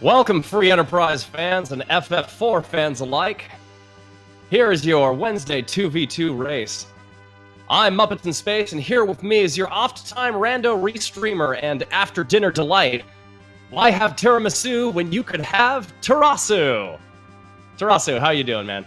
Welcome, Free Enterprise fans and FF4 fans alike. Here is your Wednesday 2v2 race. I'm Muppets in Space, and here with me is your oft-time rando restreamer and after-dinner delight. Why have tiramisu when you could have Tarasu? Tarasu, how you doing, man?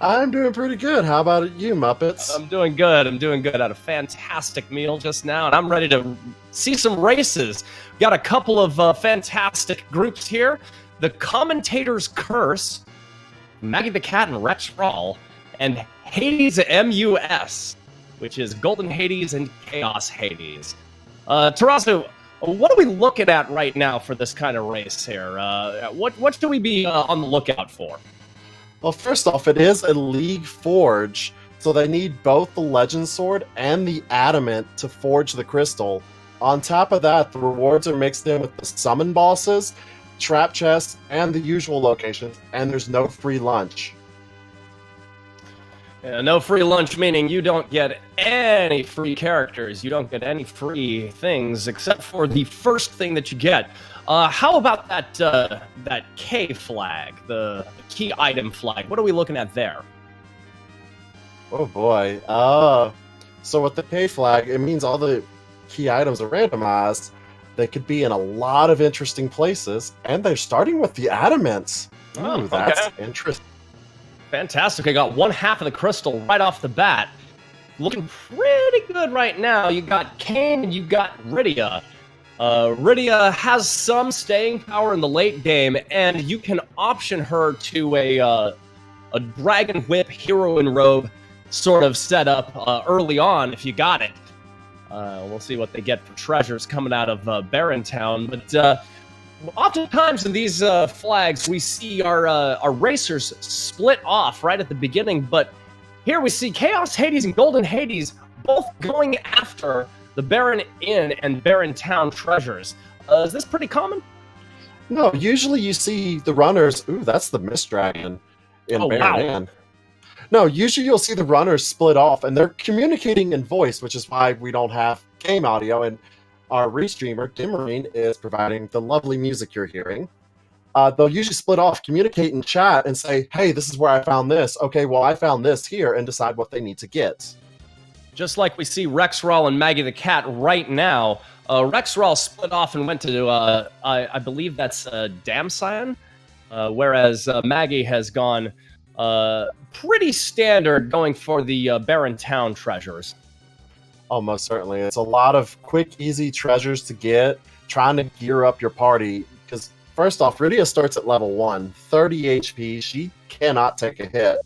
I'm doing pretty good. How about you, Muppets? I'm doing good. I had a fantastic meal just now, and I'm ready to see some races. Got a couple of fantastic groups here. The Commentator's Curse, Maggie the Cat and Rex Rawl, and Hades MUS, which is Golden Hades and Chaos Hades. Tarasu, what are we looking at right now for this kind of race here? What should we be on the lookout for? Well, first off, it is a League Forge, so they need both the Legend Sword and the Adamant to forge the crystal. On top of that, the rewards are mixed in with the summon bosses, trap chests, and the usual locations, and there's no free lunch. No free lunch, meaning you don't get any free characters. You don't get any free things except for the first thing that you get. How about that K flag, the key item flag? What are we looking at there? Oh boy. So with the K flag, it means all the key items are randomized. They could be in a lot of interesting places, and they're starting with the Adamants. Ooh, that's interesting. Fantastic. I got one half of the crystal right off the bat. Looking pretty good right now. You got Kane and you got Rydia. Rydia has some staying power in the late game, and you can option her to a Dragon Whip Heroine Robe sort of setup early on if you got it. We'll see what they get for treasures coming out of Baron Town, but oftentimes in these flags we see our racers split off right at the beginning, but here we see Chaos Hades and Golden Hades both going after the Baron Inn and Baron Town treasures. Is this pretty common? No, usually you see the runners. Ooh, that's the Mist Dragon in Baron Inn. No, usually you'll see the runners split off, and they're communicating in voice, which is why we don't have game audio, and our restreamer, Dimmarine, is providing the lovely music you're hearing. They'll usually split off, communicate in chat, and say, hey, this is where I found this. Okay, well, I found this here, and decide what they need to get. Just like we see Rex Rawl and Maggie the Cat right now, Rex Rawl split off and went to, I believe that's Damcyan, whereas Maggie has gone pretty standard, going for the Baron Town treasures. Oh, most certainly. It's a lot of quick, easy treasures to get, trying to gear up your party, because first off, Rydia starts at level 1, 30 HP, she cannot take a hit.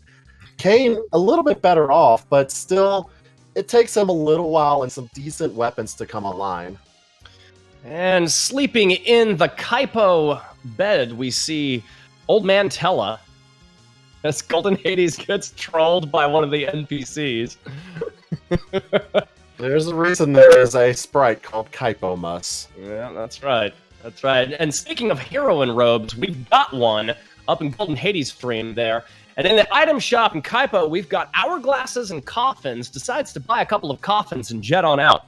Kane, a little bit better off, but still, it takes him a little while and some decent weapons to come online. And sleeping in the Kaipo bed, we see Old Man Tella, as Golden Hades gets trolled by one of the NPCs. There's a reason there is a sprite called Kaipomus. Yeah, that's right. That's right. And speaking of heroine robes, we've got one up in Golden Hades stream there. And in the item shop in Kaipo, we've got hourglasses and coffins. Decides to buy a couple of coffins and jet on out.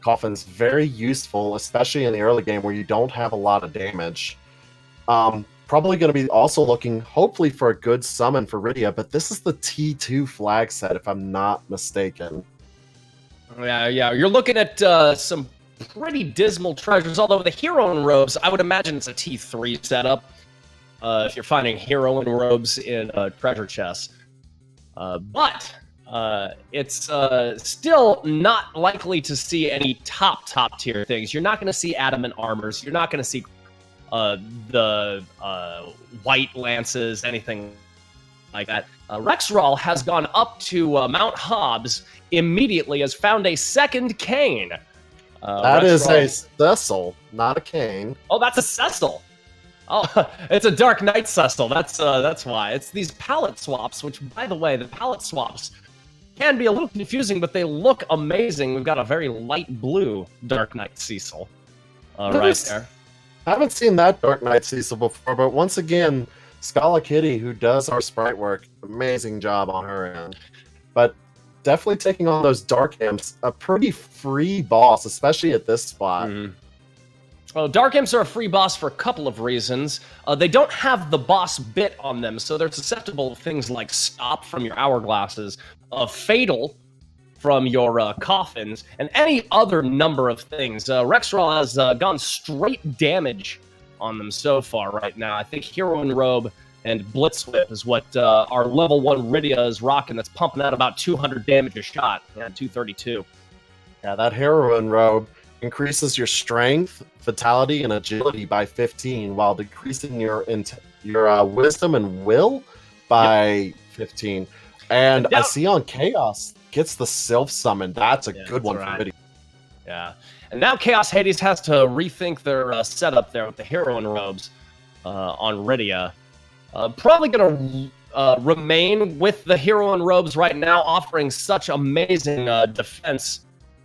Coffin's very useful, especially in the early game where you don't have a lot of damage. Probably going to be also looking, hopefully, for a good summon for Rydia, but this is the T2 flag set, if I'm not mistaken. Yeah. You're looking at some pretty dismal treasures, although the heroine robes, I would imagine it's a T3 setup. If you're finding heroine robes in treasure chests. But it's still not likely to see any top tier things. You're not going to see adamant armors. You're not going to see the white lances, anything like that. Rex Rawl has gone up to Mount Hobbs immediately, has found a second Kane. That Rex is Rawl. A Cecil, not a Kane. Oh, that's a Cecil. Oh, it's a Dark Knight Cecil. That's why. It's these palette swaps, which, by the way, the palette swaps can be a little confusing, but they look amazing. We've got a very light blue Dark Knight Cecil right there. I haven't seen that Dark Knight Cecil before, but once again, Scala Kitty, who does our sprite work, amazing job on her end. But definitely taking on those Dark Imps, a pretty free boss, especially at this spot. Well, Dark Imps are a free boss for a couple of reasons. They don't have the boss bit on them, so they're susceptible to things like Stop from your hourglasses, Fatal from your coffins, and any other number of things. Rexral has gone straight damage on them so far right now. I think Heroine Robe and Blitz Whip is what our level 1 Rydia is rocking. That's pumping out about 200 damage a shot. Yeah, 232. Yeah, that Heroine Robe increases your strength, vitality, and agility by 15, while decreasing your wisdom and will by 15. And I see on Chaos gets the Sylph Summon. That's a good one for Rydia. Yeah. And now Chaos Hades has to rethink their setup there with the Heroine Robes on Rydia. Probably going to remain with the Heroine Robes right now, offering such amazing defense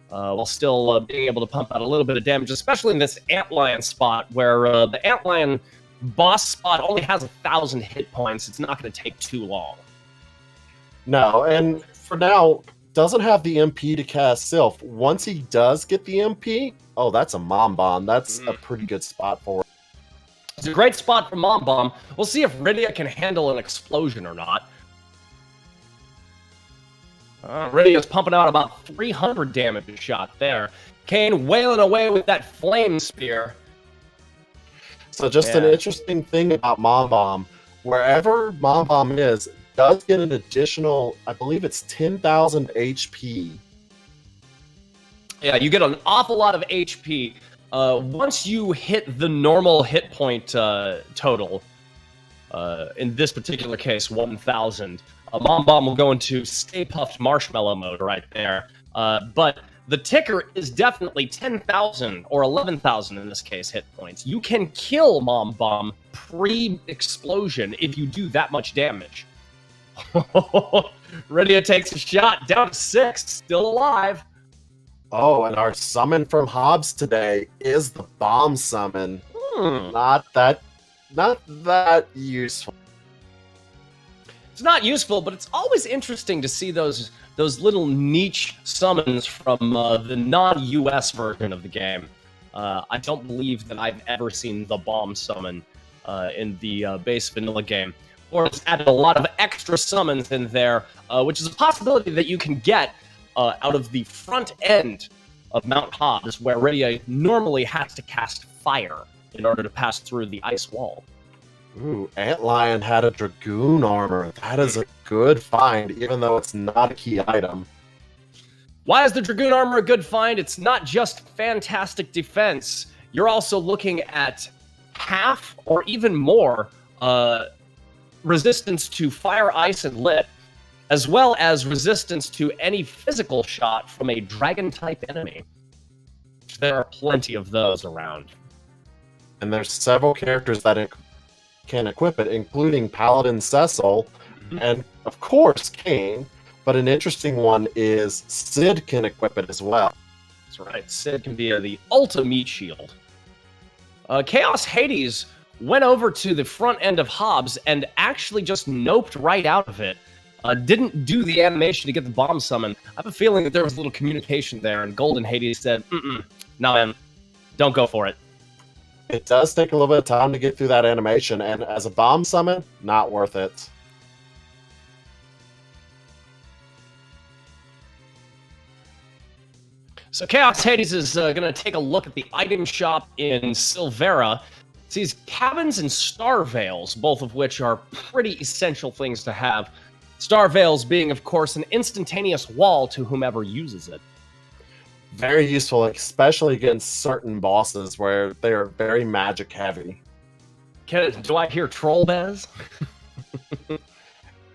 while still being able to pump out a little bit of damage, especially in this Antlion spot, where the Antlion boss spot only has 1,000 hit points. It's not going to take too long. No, and for now, doesn't have the MP to cast Sylph. Once he does get the MP, oh, that's a Mom Bomb. That's a pretty good spot for it. It's a great spot for Mom Bomb. We'll see if Rydia can handle an explosion or not. Rydia's pumping out about 300 damage a shot there. Kane wailing away with that flame spear. So just an interesting thing about Mom Bomb, wherever Mom Bomb is, does get an additional, I believe it's 10,000 HP. Yeah, you get an awful lot of HP. Once you hit the normal hit point total, in this particular case, 1,000, Mom Bomb will go into Stay Puffed Marshmallow mode right there. But the ticker is definitely 10,000 or 11,000 in this case hit points. You can kill Mom Bomb pre-explosion if you do that much damage. Rydia takes a shot, down to 6, still alive. Oh, and our summon from Hobbs today is the Bomb Summon. Not that useful. It's not useful, but it's always interesting to see those little niche summons from the non-US version of the game. I don't believe that I've ever seen the Bomb Summon in the base vanilla game. Or it's added a lot of extra summons in there, which is a possibility that you can get out of the front end of Mount Hobbs, where Rydia normally has to cast fire in order to pass through the ice wall. Ooh, Antlion had a Dragoon armor. That is a good find, even though it's not a key item. Why is the Dragoon armor a good find? It's not just fantastic defense. You're also looking at half or even more resistance to fire, ice, and lit, as well as resistance to any physical shot from a dragon-type enemy. There are plenty of those around. And there's several characters that can equip it, including Paladin Cecil, and of course Kane, but an interesting one is Sid can equip it as well. That's right, Sid can be the ultimate shield. Chaos Hades went over to the front end of Hobbs and actually just noped right out of it. Didn't do the animation to get the bomb summon. I have a feeling that there was a little communication there, and Golden Hades said, no man, don't go for it. It does take a little bit of time to get through that animation, and as a bomb summon, not worth it. So Chaos Hades is going to take a look at the item shop in Silvera. Sees cabins and star veils, both of which are pretty essential things to have. Star veils being, of course, an instantaneous wall to whomever uses it. Very useful, especially against certain bosses where they are very magic heavy. Do I hear Troll Bez?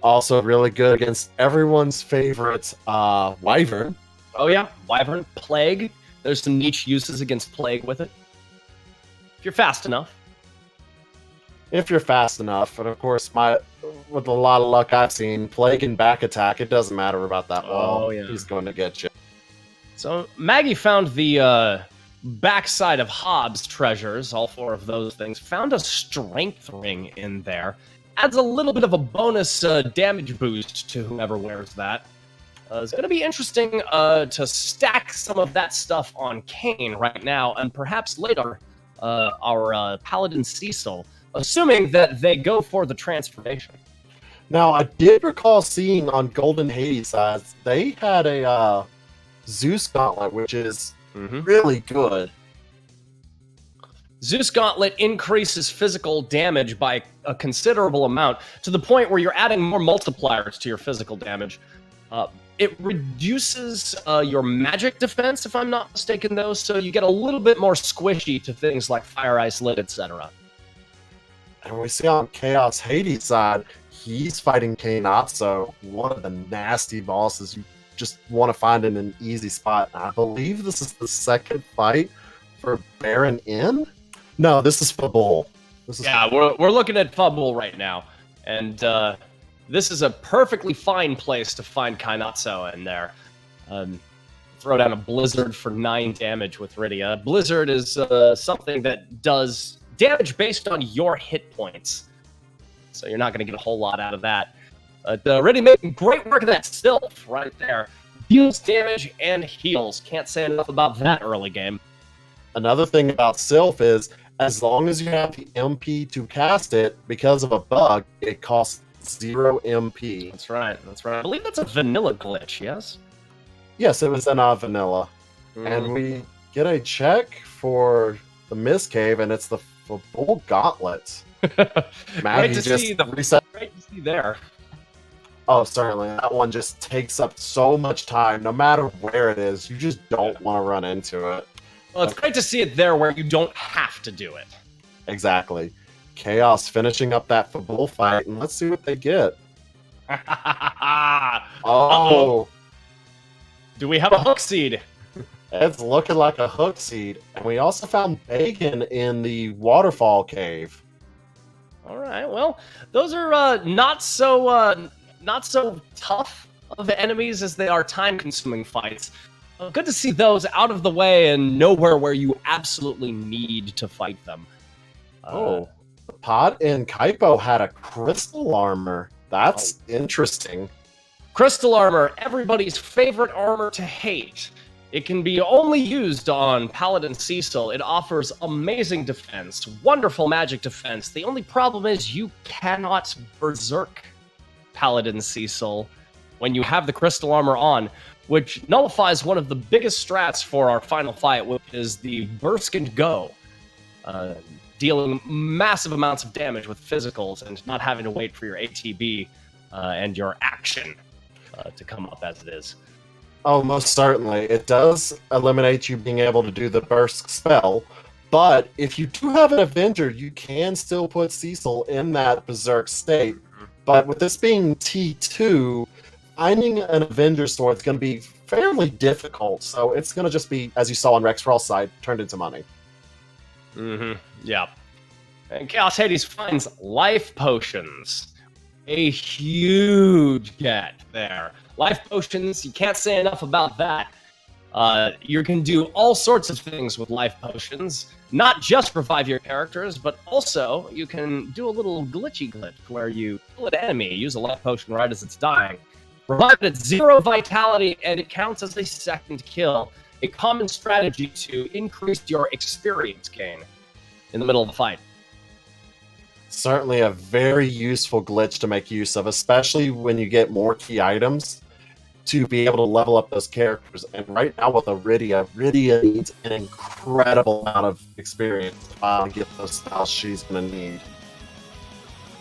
Also really good against everyone's favorite Wyvern. Oh yeah, Wyvern, Plague. There's some niche uses against Plague with it. If you're fast enough. If you're fast enough, and of course, with a lot of luck I've seen, Plague and back attack, it doesn't matter about that wall. Oh, yeah. He's going to get you. So Maggie found the backside of Hobbs' treasures, all 4 of those things. Found a strength ring in there. Adds a little bit of a bonus damage boost to whoever wears that. It's going to be interesting to stack some of that stuff on Kane right now, and perhaps later our Paladin Cecil, assuming that they go for the transformation. Now, I did recall seeing on Golden Hades sides, they had a Zeus Gauntlet, which is really good. Zeus Gauntlet increases physical damage by a considerable amount, to the point where you're adding more multipliers to your physical damage. It reduces your magic defense, if I'm not mistaken, though, so you get a little bit more squishy to things like Fire, Ice, Lit, etc. And we see on Chaos Hades side, he's fighting Kainatsu, one of the nasty bosses you just want to find in an easy spot. I believe this is the second fight for Baron Inn? No, this is Fabul. We're looking at Fabul right now, and this is a perfectly fine place to find Kainatsu in there. Throw down a Blizzard for 9 damage with Rydia. Blizzard is something that does damage based on your hit points, so you're not going to get a whole lot out of that. Rydia making great work of that Sylph right there. Deals damage and heals. Can't say enough about that early game. Another thing about Sylph is, as long as you have the MP to cast it, because of a bug, it costs 0 MP. That's right. I believe that's a vanilla glitch, yes? Yes, it was in vanilla. And we get a check for the Mist Cave, and it's the Fabul Gauntlet. Great to see there. Oh, certainly. That one just takes up so much time. No matter where it is, you just don't want to run into it. Well, it's great to see it there where you don't have to do it. Exactly. Chaos finishing up that Fabul fight, and let's see what they get. Oh. Do we have a hook seed? It's looking like a hook seed. And we also found Bacon in the waterfall cave. All right, well, those are not so tough of enemies as they are time-consuming fights. Good to see those out of the way and nowhere where you absolutely need to fight them. Pod and Kaipo had a crystal armor. That's interesting. Crystal armor, everybody's favorite armor to hate. It can be only used on Paladin Cecil. It offers amazing defense, wonderful magic defense. The only problem is you cannot berserk Paladin Cecil when you have the crystal armor on, which nullifies one of the biggest strats for our final fight, which is the Burst and Go. Dealing massive amounts of damage with physicals and not having to wait for your ATB and your action to come up as it is. Oh, most certainly. It does eliminate you being able to do the burst spell, but if you do have an Avenger, you can still put Cecil in that berserk state. But with this being T2, finding an Avenger sword is going to be fairly difficult, so it's going to just be, as you saw on Rex Rawl's side, turned into money. Yeah. And Chaos Hades finds life potions. A huge get there. Life potions, you can't say enough about that. You can do all sorts of things with life potions. Not just revive your characters, but also you can do a little glitch where you kill an enemy, use a life potion right as it's dying. Revive it at 0 vitality, and it counts as a second kill. A common strategy to increase your experience gain in the middle of the fight. Certainly a very useful glitch to make use of, especially when you get more key items to be able to level up those characters. And right now with Rydia needs an incredible amount of experience to get those styles she's going to need.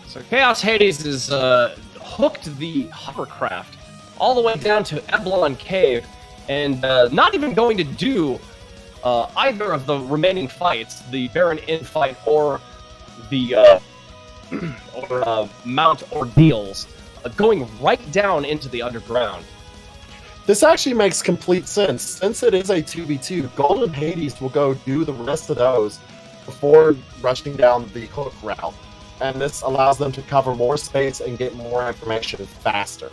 So Chaos Hades is hooked the hovercraft all the way down to Eblon Cave, and not even going to do either of the remaining fights, the Baron Inn fight or the Mount Ordeals, going right down into the underground. This actually makes complete sense. Since it is a 2v2, Golden Hades will go do the rest of those before rushing down the hook route. And this allows them to cover more space and get more information faster.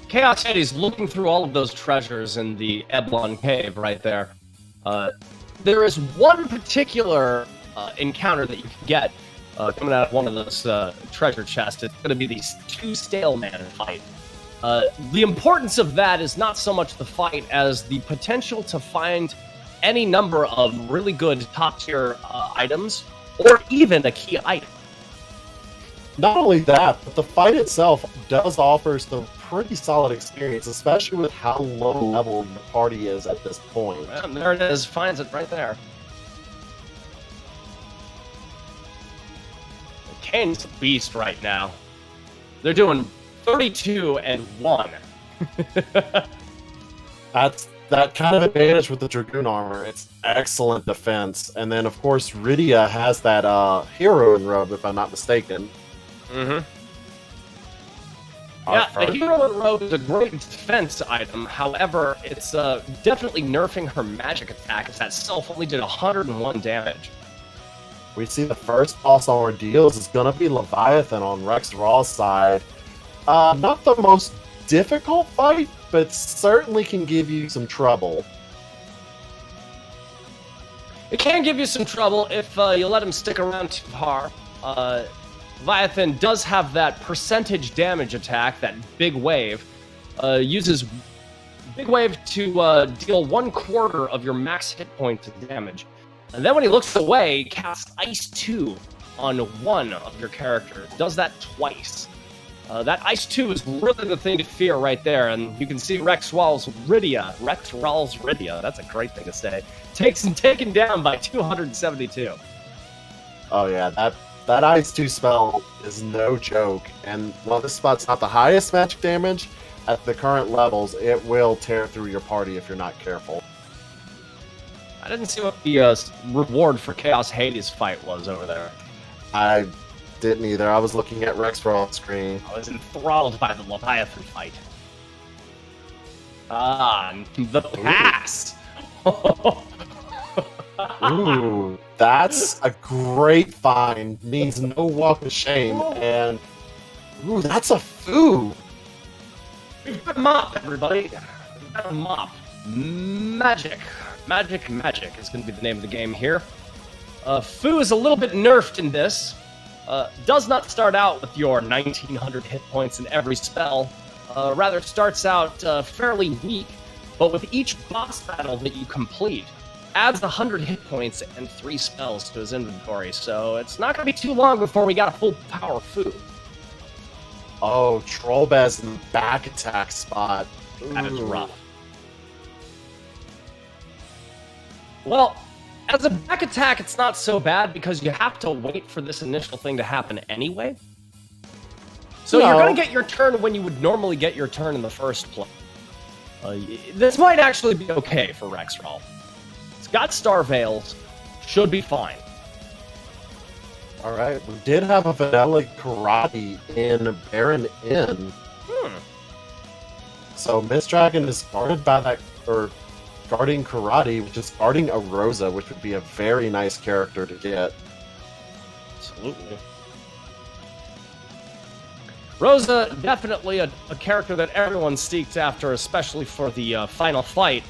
Chaos Hades looking through all of those treasures in the Eblon Cave right there. There is one particular encounter that you can get coming out of one of those treasure chests. It's going to be these 2 stale man fight. The importance of that is not so much the fight as the potential to find any number of really good top-tier items, or even a key item. Not only that, but the fight itself does offer some pretty solid experience, especially with how low level the party is at this point. Well, there it is, finds it right there. Kane's a beast right now. They're doing 32-1. That's that kind of advantage with the Dragoon armor. It's excellent defense. And then, of course, Rydia has that heroine robe, if I'm not mistaken. Mm-hmm. Yeah, the heroine robe is a great defense item. However, it's definitely nerfing her magic attack, as that self only did 101 damage. We see the first boss on our deals is going to be Leviathan on Rex Raw's side. Not the most difficult fight, but certainly can give you some trouble. It can give you some trouble if you let him stick around too far. Leviathan does have that percentage damage attack, that big wave. Uses big wave to deal 1/4 of your max hit points of damage. And then when he looks away, casts Ice 2 on one of your characters. Does that twice. That Ice 2 is really the thing to fear right there, and you can see Rex Raw's Rydia, that's a great thing to say, taken down by 272. Oh yeah, that Ice 2 spell is no joke, and while this spot's not the highest magic damage, at the current levels, it will tear through your party if you're not careful. I didn't see what the reward for Chaos Hades fight was over there. I didn't either. I was looking at Rex Raw's screen. I was enthralled by the Leviathan fight. Ah, the pass! Ooh, that's a great find. Means no walk of shame. And ooh, that's a foo. We've got a mop, everybody. We've got a mop. Magic is going to be the name of the game here. Foo is a little bit nerfed in this. Does not start out with your 1900 hit points in every spell. Rather starts out fairly weak, but with each boss battle that you complete, adds 100 hit points and 3 spells to his inventory, so it's not going to be too long before we got a full power Foo. Oh, Trollbez in the back attack spot. That is rough. Well, as a back attack, it's not so bad because you have to wait for this initial thing to happen anyway. So you're going to get your turn when you would normally get your turn in the first place. This might actually be okay for Rex Raw. It's got Star Veils, should be fine. Alright, we did have a Vanilla Karate in Baron Inn. So Miss Dragon is guarded by that, or guarding Karate, which is guarding a Rosa, which would be a very nice character to get. Absolutely. Rosa, definitely a character that everyone seeks after, especially for the final fight.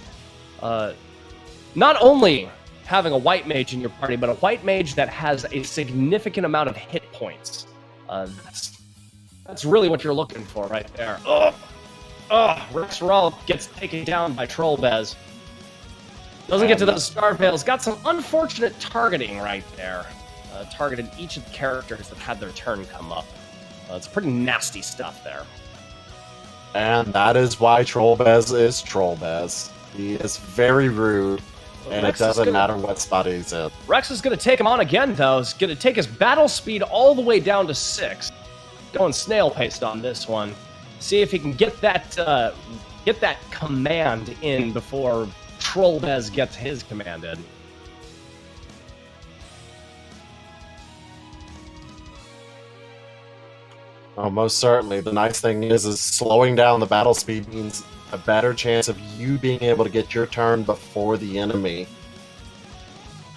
Not only having a white mage in your party, but a white mage that has a significant amount of hit points. That's really what you're looking for right there. Rex Raw gets taken down by Trollbez. Doesn't get to those Star Veils. Got some unfortunate targeting right there. Targeted each of the characters that had their turn come up. It's pretty nasty stuff there. And that is why Trollbez is Trollbez. He is very rude, and it doesn't matter what spot he's in. Rex is going to take him on again, though. He's going to take his battle speed all the way down to 6. Going snail pace on this one. See if he can get that command in before Trollbez gets his command in. Oh, most certainly. The nice thing is slowing down the battle speed means a better chance of you being able to get your turn before the enemy.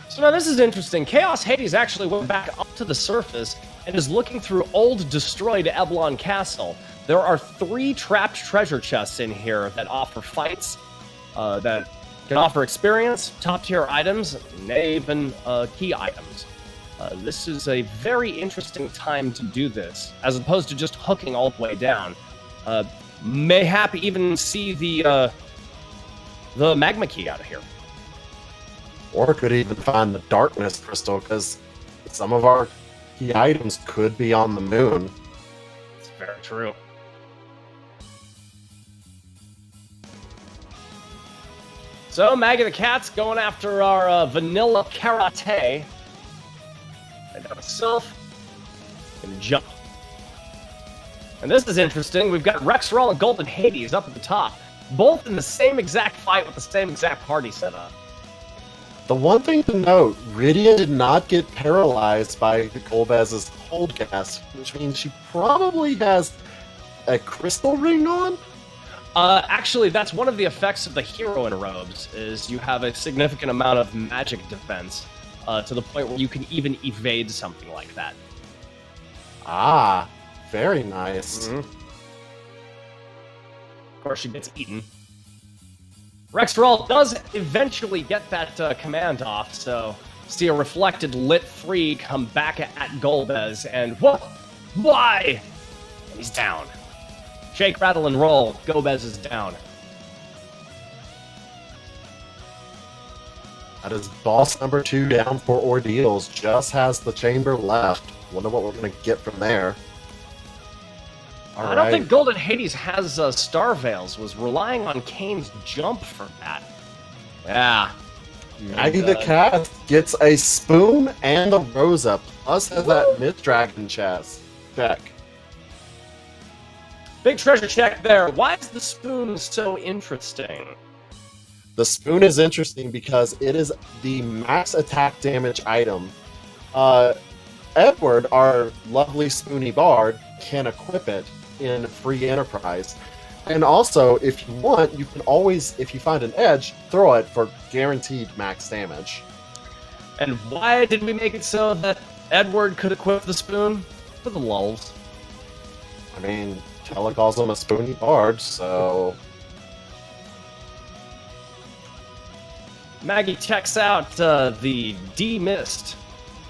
So now this is interesting. Chaos Hades actually went back up to the surface and is looking through old destroyed Eblon Castle. There are 3 trapped treasure chests in here that offer fights, that can offer experience, top-tier items, and even key items. This is a very interesting time to do this, as opposed to just hooking all the way down. Mayhap even see the magma key out of here. Or could even find the darkness crystal, because some of our key items could be on the moon. It's very true. So, Maggie the Cat's going after our vanilla karate. And down himself. And jump. And this is interesting. We've got Rexroll and Golden Hades up at the top. Both in the same exact fight with the same exact party setup. The one thing to note, Rydia did not get paralyzed by the Golbez's hold gas, which means she probably has a crystal ring on? Actually, that's one of the effects of the hero in robes, is you have a significant amount of magic defense, to the point where you can even evade something like that. Ah, very nice. Mm-hmm. Of course, she gets eaten. Rexroll does eventually get that command off, so see a reflected Lit 3 come back at Golbez, and what? Why? He's down. Shake, rattle, and roll. Golbez is down. That is boss number 2 down for Ordeals. Just has the chamber left. Wonder what we're going to get from there. I don't think Golden Hades has Star Veils. Was relying on Kane's jump for that. Yeah. Maggie the Cat gets a spoon and a Rosa, plus has that Myth-Dragon chest. Check. Big treasure check there. Why is the spoon so interesting? The spoon is interesting because it is the max attack damage item. Edward, our lovely spoony bard, can equip it in free enterprise. And also, if you want, you can always, if you find an edge, throw it for guaranteed max damage. And why did we make it so that Edward could equip the spoon? For the lulz. I mean, Tella calls him a spoony bard, so... Maggie checks out the D-Mist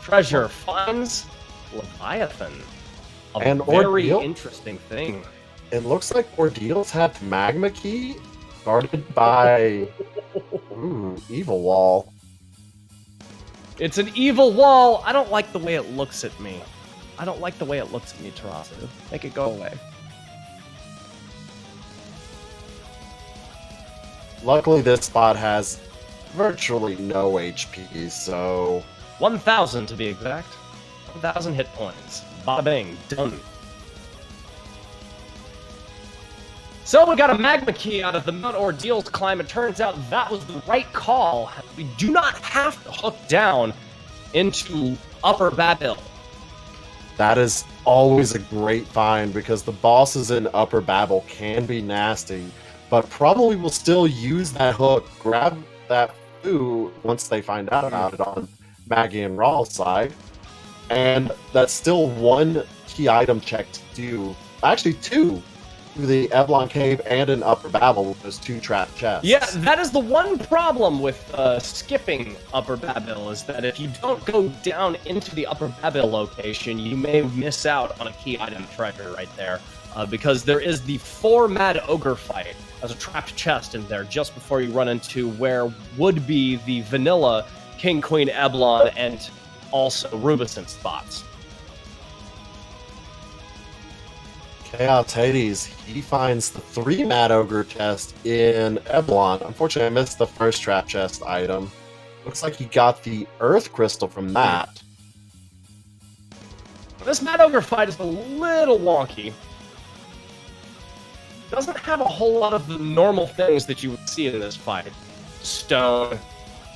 treasure, finds Leviathan. A very interesting thing. It looks like Ordeals have Magma Key, guarded by... Ooh, Evil Wall. It's an evil wall! I don't like the way it looks at me. I don't like the way it looks at me, Tarasu. Make it go away. Luckily, this spot has virtually no HP, so... 1,000 to be exact. 1,000 hit points. Bada bing, done. So we got a magma key out of the Mount Ordeals climb. It turns out that was the right call. We do not have to hook down into Upper Babel. That is always a great find because the bosses in Upper Babel can be nasty, but probably will still use that hook, grab that food once they find out about it on Maggie and Raw's side. And that's still one key item check to do. Actually, 2. Through the Eblon Cave and in Upper Babel with those 2 trapped chests. Yeah, that is the one problem with skipping Upper Babel, is that if you don't go down into the Upper Babel location, you may miss out on a key item treasure right there. Because there is the 4 Mad Ogre fight as a trapped chest in there just before you run into where would be the vanilla King, Queen, Eblon, and also Rubicin spots. Chaos Hades, he finds the 3 Mad Ogre chest in Eblon. Unfortunately, I missed the first trap chest item. Looks like he got the Earth Crystal from that. This Mad Ogre fight is a little wonky. Doesn't have a whole lot of the normal things that you would see in this fight. Stone,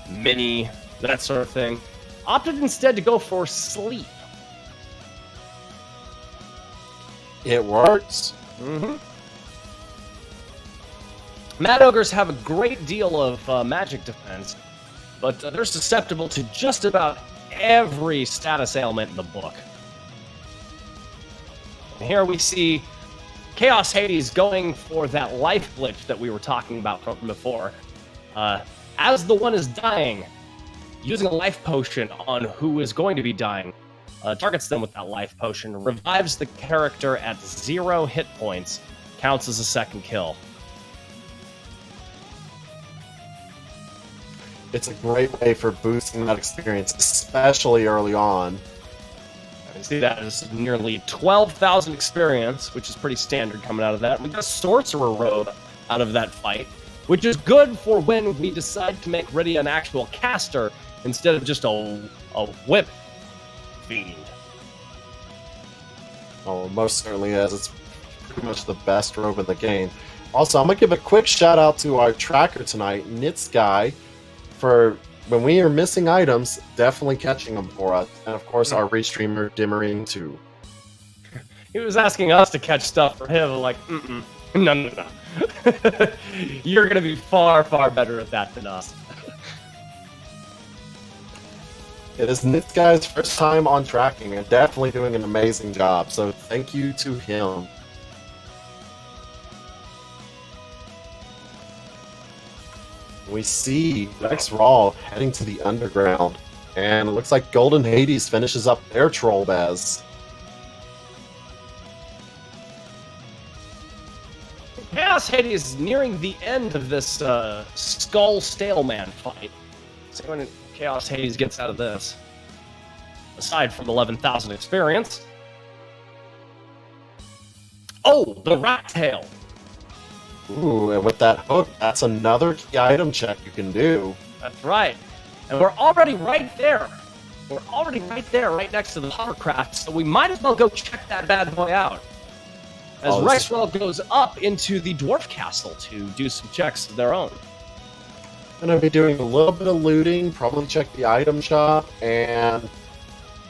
mini, that sort of thing. Opted instead to go for sleep. It works. Mm-hmm. Mad Ogres have a great deal of magic defense, but they're susceptible to just about every status ailment in the book. And here we see Chaos Hades going for that life glitch that we were talking about from before. As the one is dying, using a life potion on who is going to be dying, targets them with that life potion, revives the character at 0 hit points, Counts as a second kill. It's a great way for boosting that experience, especially early on. I see that as nearly 12,000 experience, which is pretty standard coming out of that. We got a Sorcerer Robe out of that fight, which is good for when we decide to make Rydia an actual caster instead of just a whip fiend. Oh, most certainly is. It's pretty much the best robe in the game. Also, I'm going to give a quick shout out to our tracker tonight, Nitsky, for when we are missing items, definitely catching them for us. And of course, our restreamer, Dimmering, too. He was asking us to catch stuff for him, like, no. You're going to be far, far better at that than us. It is Nitsky's first time on tracking and definitely doing an amazing job, so thank you to him. We see Rex Raw heading to the underground, and it looks like Golden Hades finishes up their troll bez. Chaos Hades is nearing the end of this Skull Staleman fight. See when Chaos Hades gets out of this. Aside from 11,000 experience. Oh, the Rat Tail. Ooh, and with that hook, that's another key item check you can do. That's right. And we're already right there. We're already right there, right next to the hovercraft, so we might as well go check that bad boy out. As Rexwell goes up into the Dwarf Castle to do some checks of their own. Gonna be doing a little bit of looting, probably check the item shop, and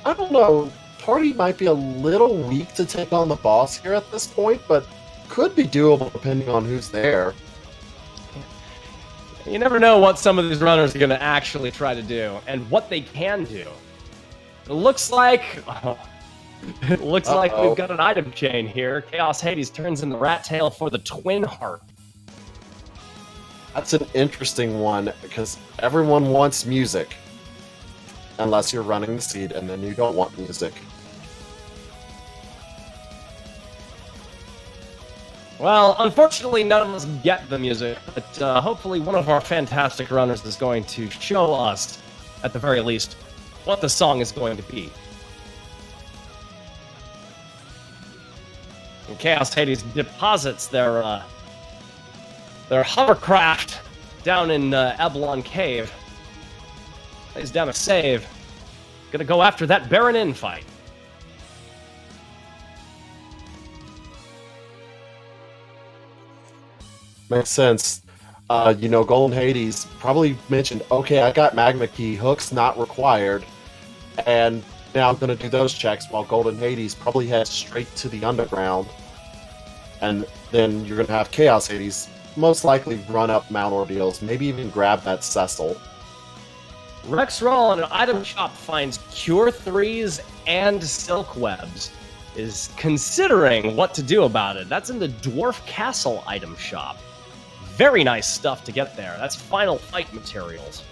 I don't know, party might be a little weak to take on the boss here at this point, but could be doable depending on who's there. You never know what some of these runners are going to actually try to do, and what they can do. It looks like... like we've got an item chain here. Chaos Hades turns in the Rat Tail for the Twin Harp. That's an interesting one, because everyone wants music. Unless you're running the seed, and then you don't want music. Well, unfortunately, none of us get the music, but hopefully one of our fantastic runners is going to show us, at the very least, what the song is going to be. And Chaos Hades deposits their hovercraft down in Abalon Cave. Lays down a save. Gonna go after that Baron Inn fight. Makes sense. Golden Hades probably mentioned, okay, I got Magma Key, hooks not required, and now I'm going to do those checks while Golden Hades probably heads straight to the underground. And then you're going to have Chaos Hades most likely run up Mount Ordeals, maybe even grab that Cecil. Rex Raw in an item shop finds Cure 3s and Silk Webs. Is considering what to do about it. That's in the Dwarf Castle item shop. Very nice stuff to get there. That's final fight materials.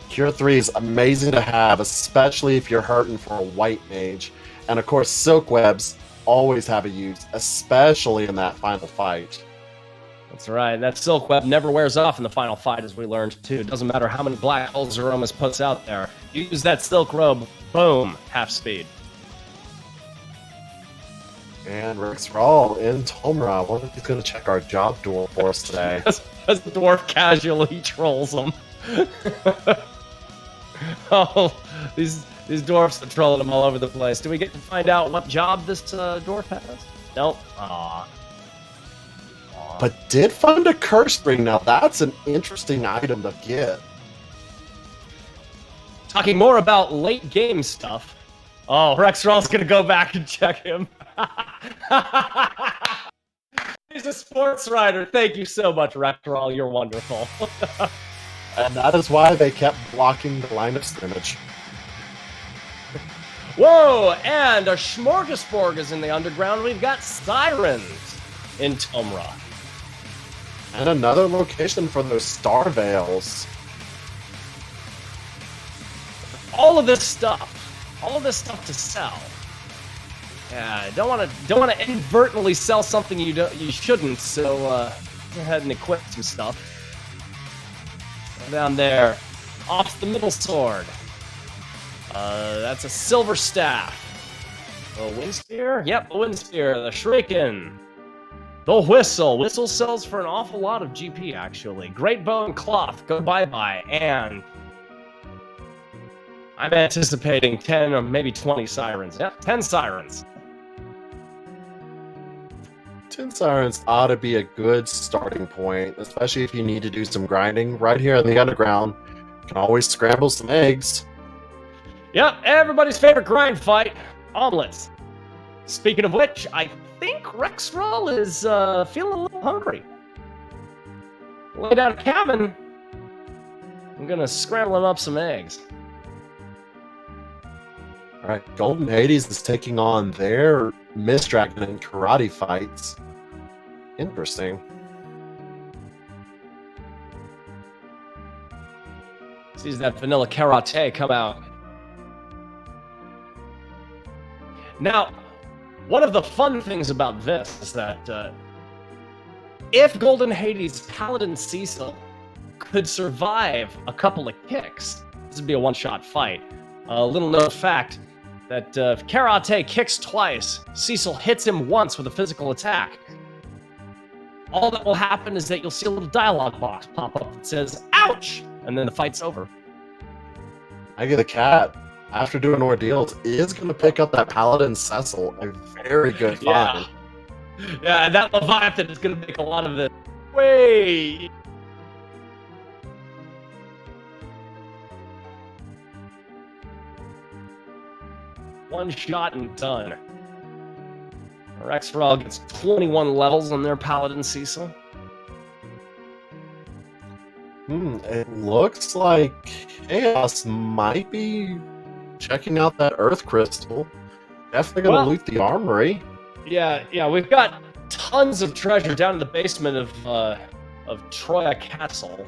Cure 3 is amazing to have, especially if you're hurting for a white mage. And of course, Silk Webs always have a use, especially in that final fight. That's right. That Silk Web never wears off in the final fight, as we learned, too. It doesn't matter how many black holes Zeromus puts out there. You use that Silk Robe, boom, half speed. And Rex Rawl in Tomra. I wonder if he's going to check our job duel for us today. As the dwarf casually trolls him. Oh, these dwarfs are trolling him all over the place. Do we get to find out what job this dwarf has? Nope. Aww. But did find a curse ring. Now that's an interesting item to get. Talking more about late game stuff. Oh, Rexrall's gonna go back and check him. He's a sports writer. Thank you so much, Rexrall. You're wonderful. And that is why they kept blocking the line of scrimmage. Whoa! And a smorgasbord is in the underground. We've got sirens in Tomra. And another location for those star veils. All of this stuff to sell. Yeah, don't want to inadvertently sell something you shouldn't. So go ahead and equip some stuff. Down there, off the middle sword. That's a silver staff. A wind spear? Yep, a wind spear. The shuriken. The whistle. Whistle sells for an awful lot of GP, actually. Great bow and cloth. Go bye-bye. And I'm anticipating 10 or maybe 20 sirens. Yep, 10 sirens. 10 sirens ought to be a good starting point, especially if you need to do some grinding. Right here in the underground, you can always scramble some eggs. Yep, everybody's favorite grind fight, omelets. Speaking of which, I think Rexroll is feeling a little hungry. Lay down a cabin. I'm gonna scramble him up some eggs. All right, Golden Hades is taking on their Mist Dragon in karate fights. Interesting. Sees that vanilla karate come out. Now, one of the fun things about this is that if Golden Hades' Paladin Cecil could survive a couple of kicks, this would be a one-shot fight. A little known fact that if Karate kicks twice, Cecil hits him once with a physical attack. All that will happen is that you'll see a little dialogue box pop up that says, "Ouch!" and then the fight's over. I get a cat. After doing ordeals, is going to pick up that Paladin Cecil. A very good find. Yeah, and that Leviathan is going to make a lot of this. Wait! One shot and done. Rexroll gets 21 levels on their Paladin Cecil. It looks like Chaos might be checking out that Earth Crystal. Definitely gonna loot the armory. Yeah, we've got tons of treasure down in the basement of Troya Castle.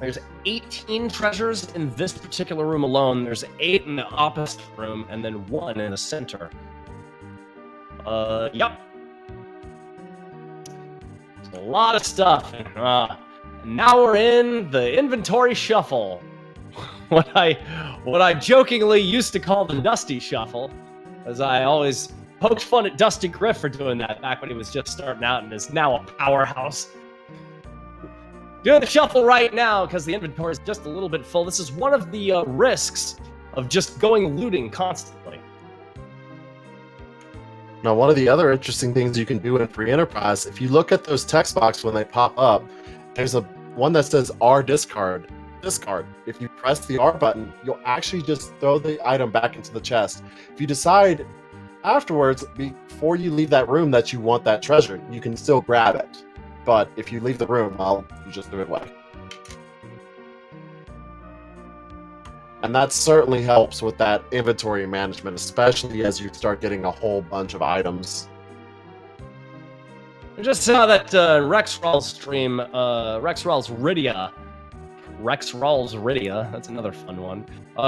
There's 18 treasures in this particular room alone. There's 8 in the opposite room, and then 1 in the center. Yep. There's a lot of stuff. And now we're in the inventory shuffle. What I jokingly used to call the Dusty Shuffle, as I always poked fun at Dusty Griff for doing that back when he was just starting out and is now a powerhouse. Doing the shuffle right now because the inventory is just a little bit full. This is one of the risks of just going looting constantly. Now, one of the other interesting things you can do in Free Enterprise, if you look at those text boxes when they pop up, there's a one that says R discard. Discard. If you press the R button, you'll actually just throw the item back into the chest. If you decide afterwards, before you leave that room, that you want that treasure, you can still grab it. But if you leave the room, well, you just threw it away. And that certainly helps with that inventory management, especially as you start getting a whole bunch of items. I just saw that Rexroll's stream, Rexroll's Rydia, that's another fun one,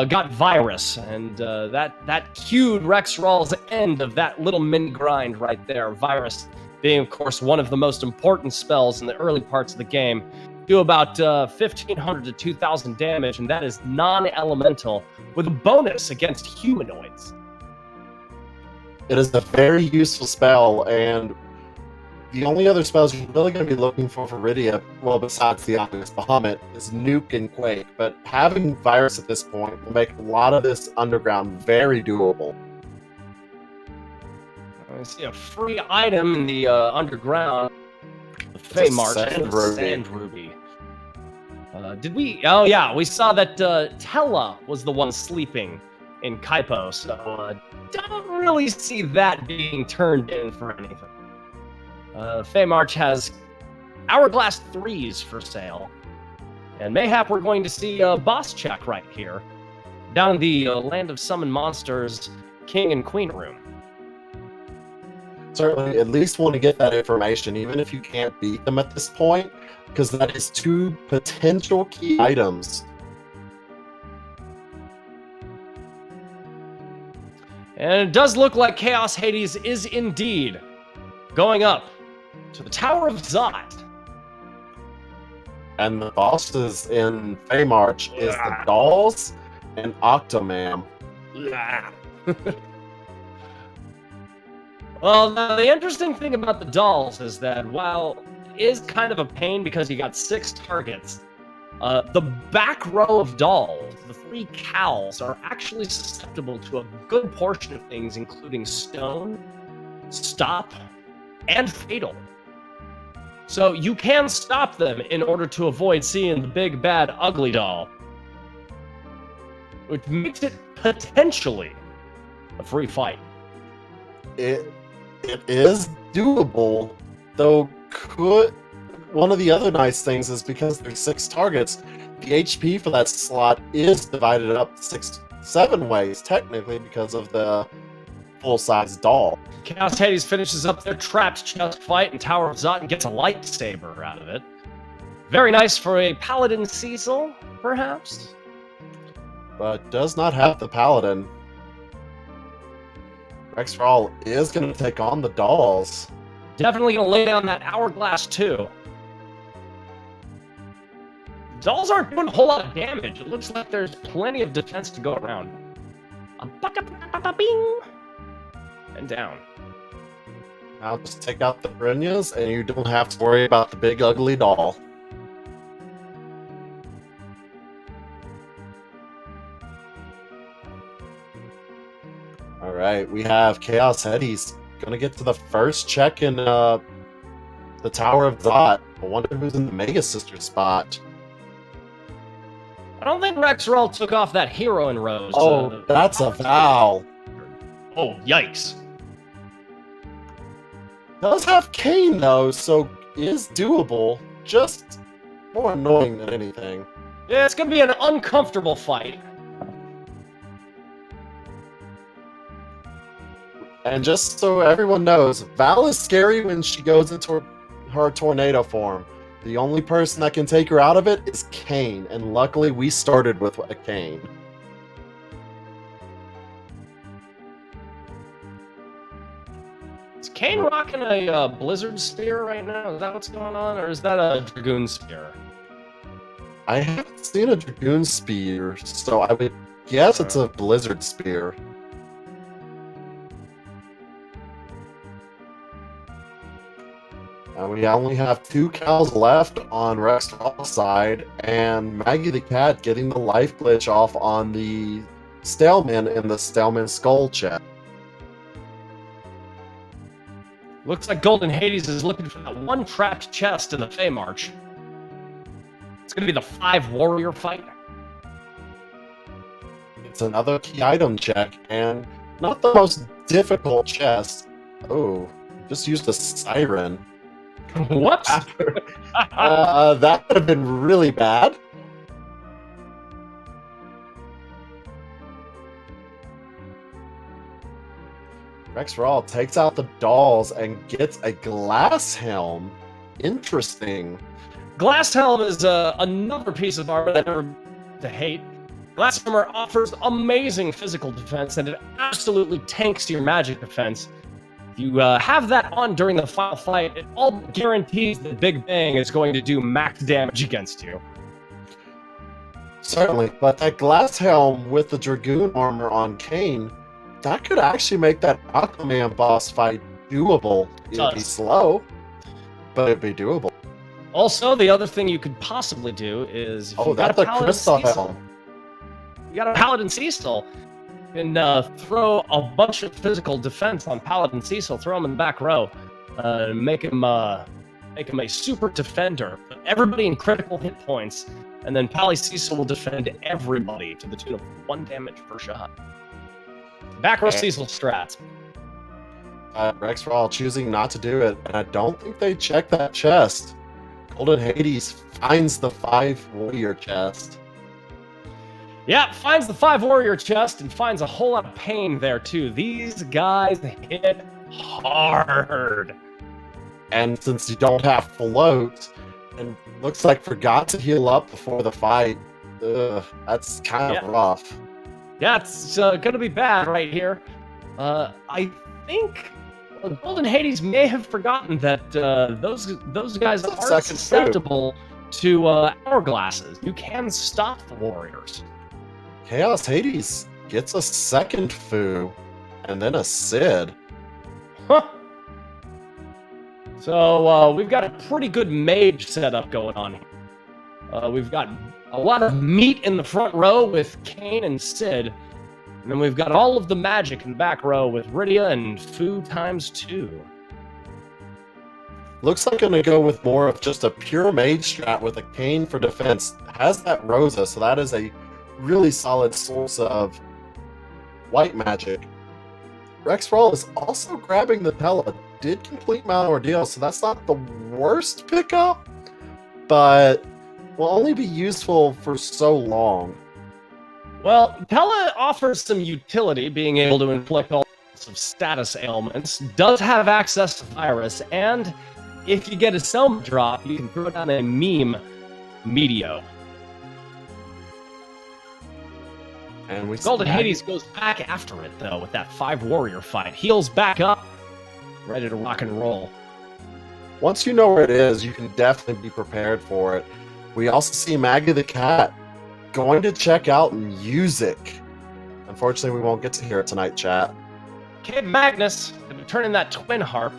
got virus, and that cued Rexroll's end of that little mini grind right there. Virus being, of course, one of the most important spells in the early parts of the game. Do about 1,500 to 2,000 damage, and that is non-elemental, with a bonus against humanoids. It is a very useful spell, and the only other spells you're really going to be looking for Rydia, well, besides the obvious Bahamut, is Nuke and Quake. But having Virus at this point will make a lot of this underground very doable. I see a free item in the underground. The Feymarch Sand Ruby. Did we? Oh yeah, we saw that Tella was the one sleeping in Kaipo, so don't really see that being turned in for anything. Feymarch has Hourglass 3s for sale, and mayhap we're going to see a boss check right here, down in the Land of Summon Monsters King and Queen room. Certainly, at least want to get that information, even if you can't beat them at this point, because that is 2 potential key items. And it does look like Chaos Hades is indeed going up to the Tower of Zot. And the bosses in Feymarch is the Dolls and Octomam. Well, now, the interesting thing about the Dolls is that while it is kind of a pain because you got 6 targets, the back row of Dolls, the 3 cows, are actually susceptible to a good portion of things, including Stone, Stop, and Fatal. So you can stop them in order to avoid seeing the big, bad, ugly doll, which makes it potentially a free fight. It is doable, though. One of the other nice things is because there's 6 targets, the HP for that slot is divided up 7 ways, technically, because of the full-size doll. Chaos Hades finishes up their trapped chest fight in Tower of Zot and gets a lightsaber out of it. Very nice for a Paladin Cecil, perhaps? But does not have the Paladin. Rexral is going to take on the Dolls. Definitely going to lay down that Hourglass, too. Dolls aren't doing a whole lot of damage. It looks like there's plenty of defense to go around. Bing! And down. Now just take out the Brynjas, and you don't have to worry about the big ugly doll. Alright, we have Chaos Hades gonna get to the first check in the Tower of Zot. I wonder who's in the Mega Sister spot. I don't think Rexral took off that hero in Rose. Oh, that's a Val. Oh, yikes. Does have Kane though, so is doable. Just more annoying than anything. Yeah, it's gonna be an uncomfortable fight. And just so everyone knows, Val is scary when she goes into her tornado form. The only person that can take her out of it is Kane, and luckily we started with a Kane. Is Kane rocking a Blizzard Spear right now? Is that what's going on? Or is that a Dragoon Spear? I haven't seen a Dragoon Spear, so I would guess it's a Blizzard Spear. And we only have 2 cows left on Rextral's side, and Maggie the Cat getting the life glitch off on the Staleman in the Staleman Skull chest. Looks like Golden Hades is looking for that one trapped chest in the Feymarch. It's gonna be the 5 warrior fight. It's another key item check, and not the most difficult chest. Oh, just used a siren. What? That could have been really bad. Rexral takes out the dolls and gets a glass helm. Interesting. Glass Helm is another piece of armor that I never to hate. Glass Armor offers amazing physical defense, and it absolutely tanks your magic defense. If you have that on during the final fight, it all guarantees that Big Bang is going to do max damage against you. Certainly, but that glass helm with the Dragoon armor on Kane, that could actually make that Aquaman boss fight doable. It'd be slow, but it'd be doable. Also, the other thing you could possibly do is... Oh, that's a crystal helm. You got a Paladin Cecil. You can throw a bunch of physical defense on Paladin Cecil, throw him in the back row, make him a super defender. Put everybody in critical hit points, and then Pally Cecil will defend everybody to the tune of 1 damage per shot. Back row Cecil strats. Rexral choosing not to do it, and I don't think they checked that chest. Golden Hades finds the 5 warrior chest. Yeah, finds the 5 warrior chest and finds a whole lot of pain there too. These guys hit hard. And since you don't have float, and looks like forgot to heal up before the fight, that's kind of rough. Yeah, it's gonna be bad right here. I think Golden Hades may have forgotten that those guys That's are second susceptible to hourglasses. You can stop the warriors. Chaos Hades gets a second foo, and then a Sid. Huh. So we've got a pretty good mage setup going on here. We've got a lot of meat in the front row with Kane and Sid. And then we've got all of the magic in the back row with Rydia and Fu times 2. Looks like I'm going to go with more of just a pure mage strat with a Kane for defense. Has that Rosa, so that is a really solid source of white magic. Rexroll is also grabbing the Pella. Did complete Mount Ordeal, so that's not the worst pickup, but will only be useful for so long. Well, Pella offers some utility, being able to inflict all sorts of status ailments, does have access to virus, and if you get a Selma drop, you can throw down a meme Meteo. And we Golden Hades goes back after it, though, with that 5 warrior fight. Heals back up, ready to rock and roll. Once you know where it is, you can definitely be prepared for it. We also see Maggie the Cat going to check out music. Unfortunately, we won't get to hear it tonight, chat. Kid Magnus, returning that twin harp.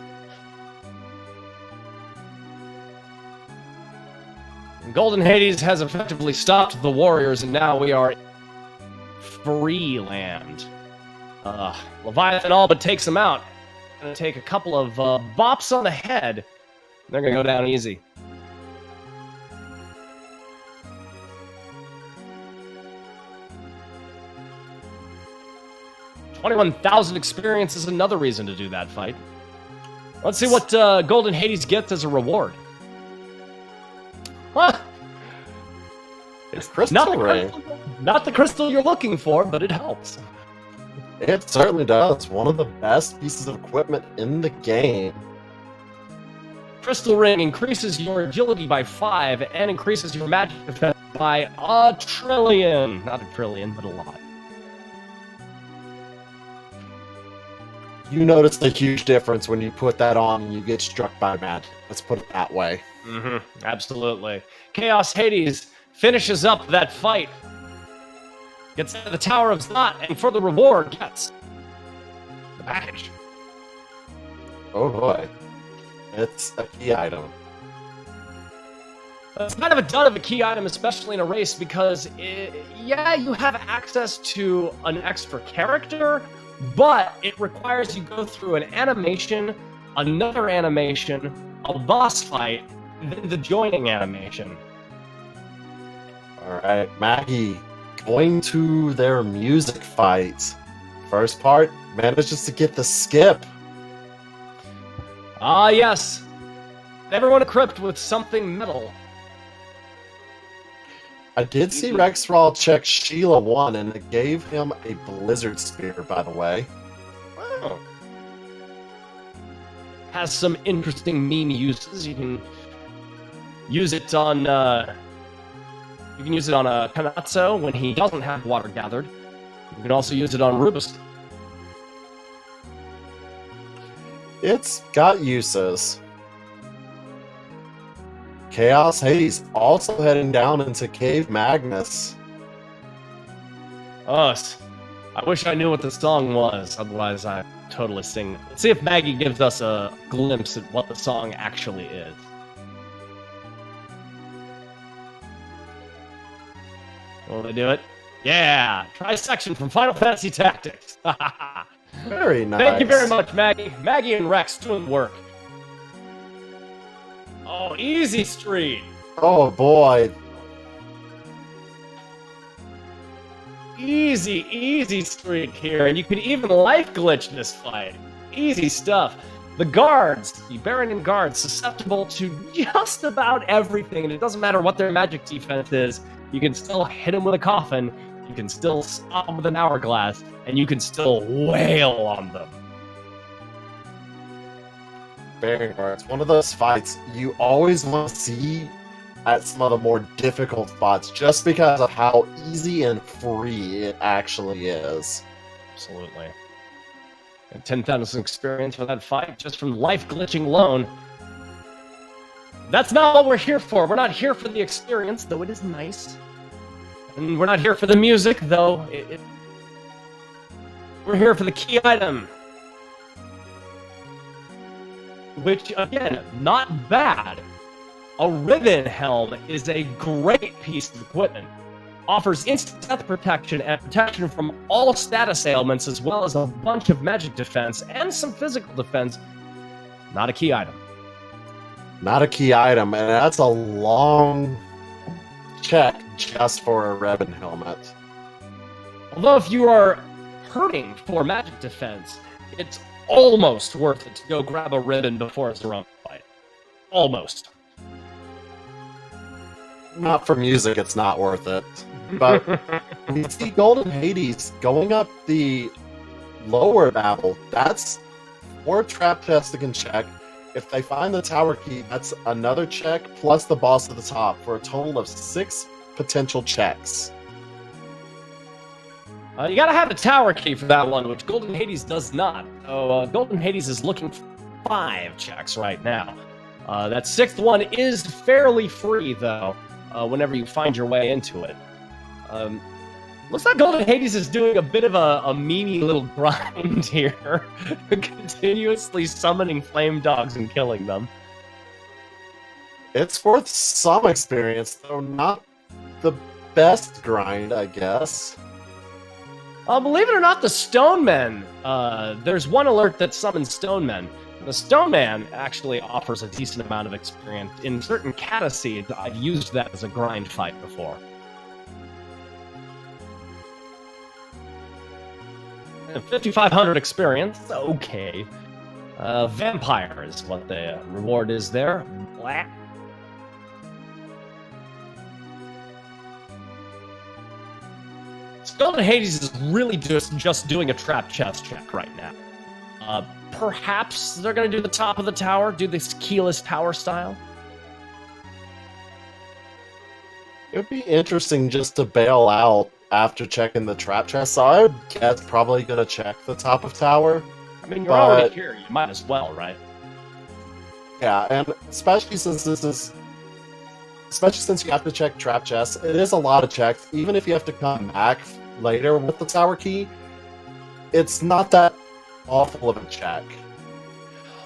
And Golden Hades has effectively stopped the warriors, and now we are in free land. Leviathan all but takes him out. Gonna take a couple of bops on the head. They're gonna go down easy. $21,000 experience is another reason to do that fight. Let's see what Golden Hades gets as a reward. Huh. It's crystal ring. Not the crystal you're looking for, but it helps. It certainly does. One of the best pieces of equipment in the game. Crystal ring increases your agility by 5 and increases your magic defense by 1 trillion. Not a trillion, but a lot. You notice the huge difference when you put that on and you get struck by magic. Let's put it that way. Mm-hmm. Absolutely. Chaos Hades finishes up that fight. Gets to the Tower of Znot, and for the reward, gets the package. Oh boy. It's a key item. It's kind of a dud of a key item, especially in a race, because, yeah, you have access to an extra character, but it requires you go through an animation, another animation, a boss fight, then the joining animation. Alright, Maggie, going to their music fight. First part, manages to get the skip. Ah, yes. Everyone equipped with something metal. I did see Rexrawl check Sheila 1, and it gave him a Blizzard Spear, by the way. Oh. Has some interesting meme uses. You can use it on a Kanatsu when he doesn't have water gathered. You can also use it on Rubus. It's got uses. Chaos Hades also heading down into Cave Magnus. Us. I wish I knew what the song was, otherwise I'd totally sing it. Let's see if Maggie gives us a glimpse at what the song actually is. Will they do it? Yeah! Trisection from Final Fantasy Tactics! Very nice. Thank you very much, Maggie. Maggie and Rex doing work. Oh, easy street! Oh boy. Easy streak here, and you can even life glitch this fight. Easy stuff. The guards, the Baron guards, susceptible to just about everything, and it doesn't matter what their magic defense is. You can still hit them with a coffin, you can still stop them with an hourglass, and you can still wail on them. Baron Guards, one of those fights you always want to see at some of the more difficult spots, just because of how easy and free it actually is. Absolutely. And 10,000 experience for that fight, just from life glitching alone. That's not what we're here for. We're not here for the experience, though it is nice. And we're not here for the music, though we're here for the key item. Which, again, not bad. A ribbon helm is a great piece of equipment. Offers instant death protection and protection from all status ailments, as well as a bunch of magic defense and some physical defense. Not a key item. Not a key item, and that's a long check just for a ribbon helmet. Although if you are hurting for magic defense, it's almost worth it to go grab a ribbon before a Zeroma fight. Almost. Not for music, it's not worth it. But we see Golden Hades going up the lower Babel. That's 4 trap chests they can check. If they find the tower key, that's another check plus the boss at the top for a total of 6 potential checks. You gotta have the tower key for that one, which Golden Hades does not. So Golden Hades is looking for 5 checks right now. That 6th one is fairly free, though, whenever you find your way into it. Looks like Golden Hades is doing a bit of a meany little grind here, continuously summoning flame dogs and killing them. It's worth some experience, though not the best grind, I guess. Believe it or not, the Stone Men, there's one alert that summons Stone Men. The Stone Man actually offers a decent amount of experience. In certain Cataseeds, I've used that as a grind fight before. 5,500 experience, okay. Vampire is what the reward is there. Blah. Golden Hades is really just doing a trap chest check right now. Perhaps they're going to do the top of the tower, do this keyless tower style. It would be interesting just to bail out after checking the trap chest. So I would guess probably going to check the top of tower. I mean, you're already here. You might as well, right? Yeah, and especially since you have to check trap chests, it is a lot of checks. Even if you have to come back later with the tower key, it's not that awful of a check.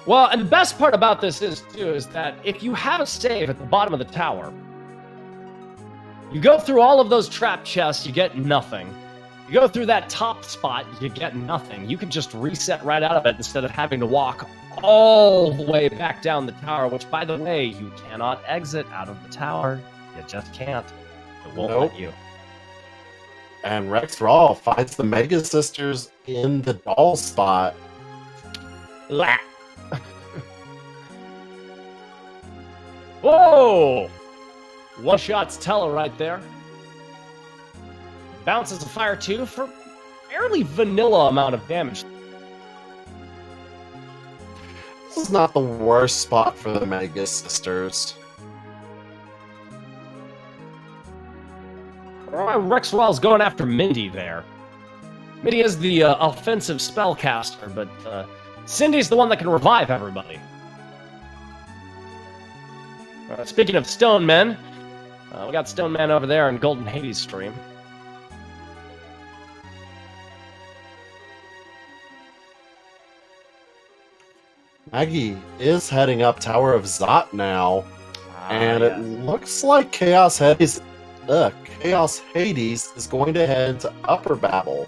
Well, and the best part about this is that if you have a save at the bottom of the tower, you go through all of those trap chests, you get nothing. You go through that top spot, you get nothing. You can just reset right out of it instead of having to walk all the way back down the tower, which, by the way, you cannot exit out of the tower. You just can't. It won't let you. And Rex Raw finds the Mega Sisters in the doll spot. La. Whoa! One shot's Tella right there. Bounces a fire too for fairly vanilla amount of damage. This is not the worst spot for the Mega Sisters. Rex Well's going after Mindy there. Mindy is the offensive spellcaster, but Cindy's the one that can revive everybody. Speaking of Stone Men, we got Stone Man over there in Golden Hades stream. Maggie is heading up Tower of Zot now, and it looks like Chaos Hades is going to head into Upper Babel.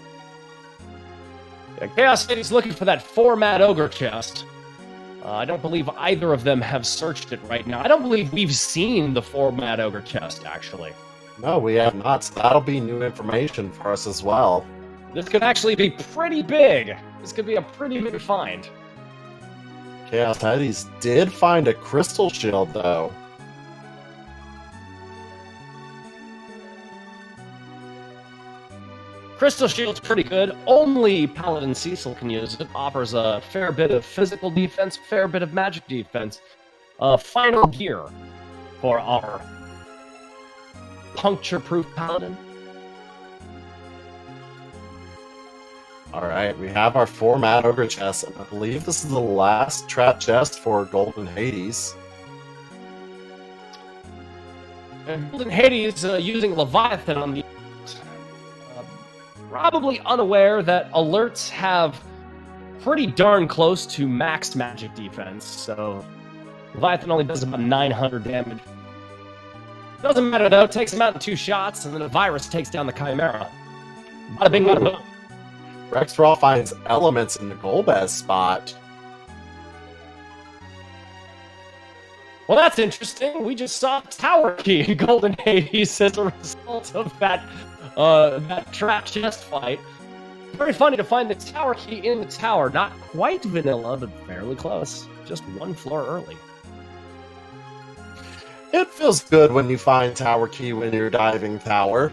Yeah, Chaos Hades looking for that 4 Mad Ogre chest. I don't believe either of them have searched it right now. I don't believe we've seen the 4 Mad Ogre chest, actually. No, we have not, so that'll be new information for us as well. This could actually be pretty big. This could be a pretty big find. Chaos Hades did find a crystal shield, though. Crystal Shield's pretty good. Only Paladin Cecil can use it. Offers a fair bit of physical defense, fair bit of magic defense. Final gear for our puncture-proof Paladin. All right, we have our 4 Mad Ogre chests, and I believe this is the last trap chest for Golden Hades. And Golden Hades using Leviathan on the probably unaware that alerts have pretty darn close to max magic defense, so Leviathan only does about 900 damage. Doesn't matter though, takes him out in 2 shots, and then a virus takes down the Chimera. Bada bing, bada boom. Rexraw finds elements in the Golbez spot. Well, that's interesting. We just saw Tower Key in Golden Hades as a result of that trap chest fight. Very funny to find the Tower Key in the tower. Not quite vanilla, but fairly close. Just 1 floor early. It feels good when you find Tower Key when you're diving tower.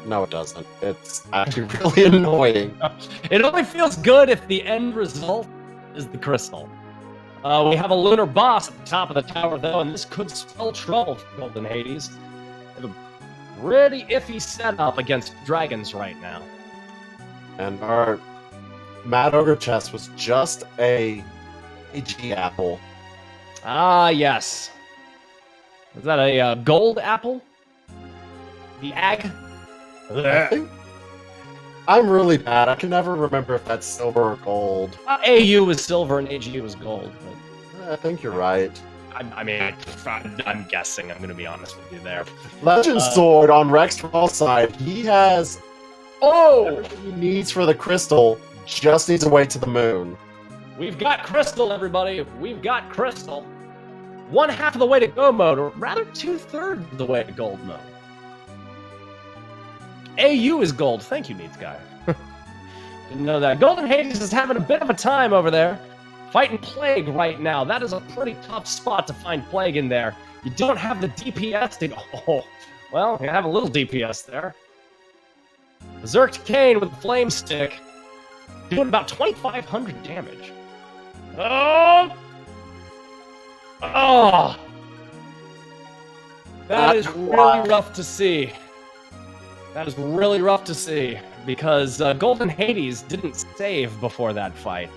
No, it doesn't. It's actually really annoying. It only feels good if the end result is the crystal. We have a lunar boss at the top of the tower, though, and this could spell trouble for Golden Hades. They have a pretty iffy setup against dragons right now. And our Mad Ogre chest was just a AG apple. Ah, yes. Is that a gold apple? The ag? I'm really bad. I can never remember if that's silver or gold. AU was silver and AG was gold. But I think you're right. I'm guessing. I'm going to be honest with you there. Legend Sword on Rexraw's side. He has everything he needs for the crystal. Just needs a way to the moon. We've got crystal, everybody. We've got crystal. 1/2 of the way to go mode, or rather 2/3 of the way to gold mode. AU is gold. Thank you, Needs Guy. Didn't know that. Golden Hades is having a bit of a time over there. Fighting Plague right now. That is a pretty tough spot to find Plague in there. You don't have the DPS to... Oh, well, you have a little DPS there. Berserked Kane with the Flame Stick. Doing about 2,500 damage. Oh! Oh! That is really rough to see. That is really rough to see, because Golden Hades didn't save before that fight.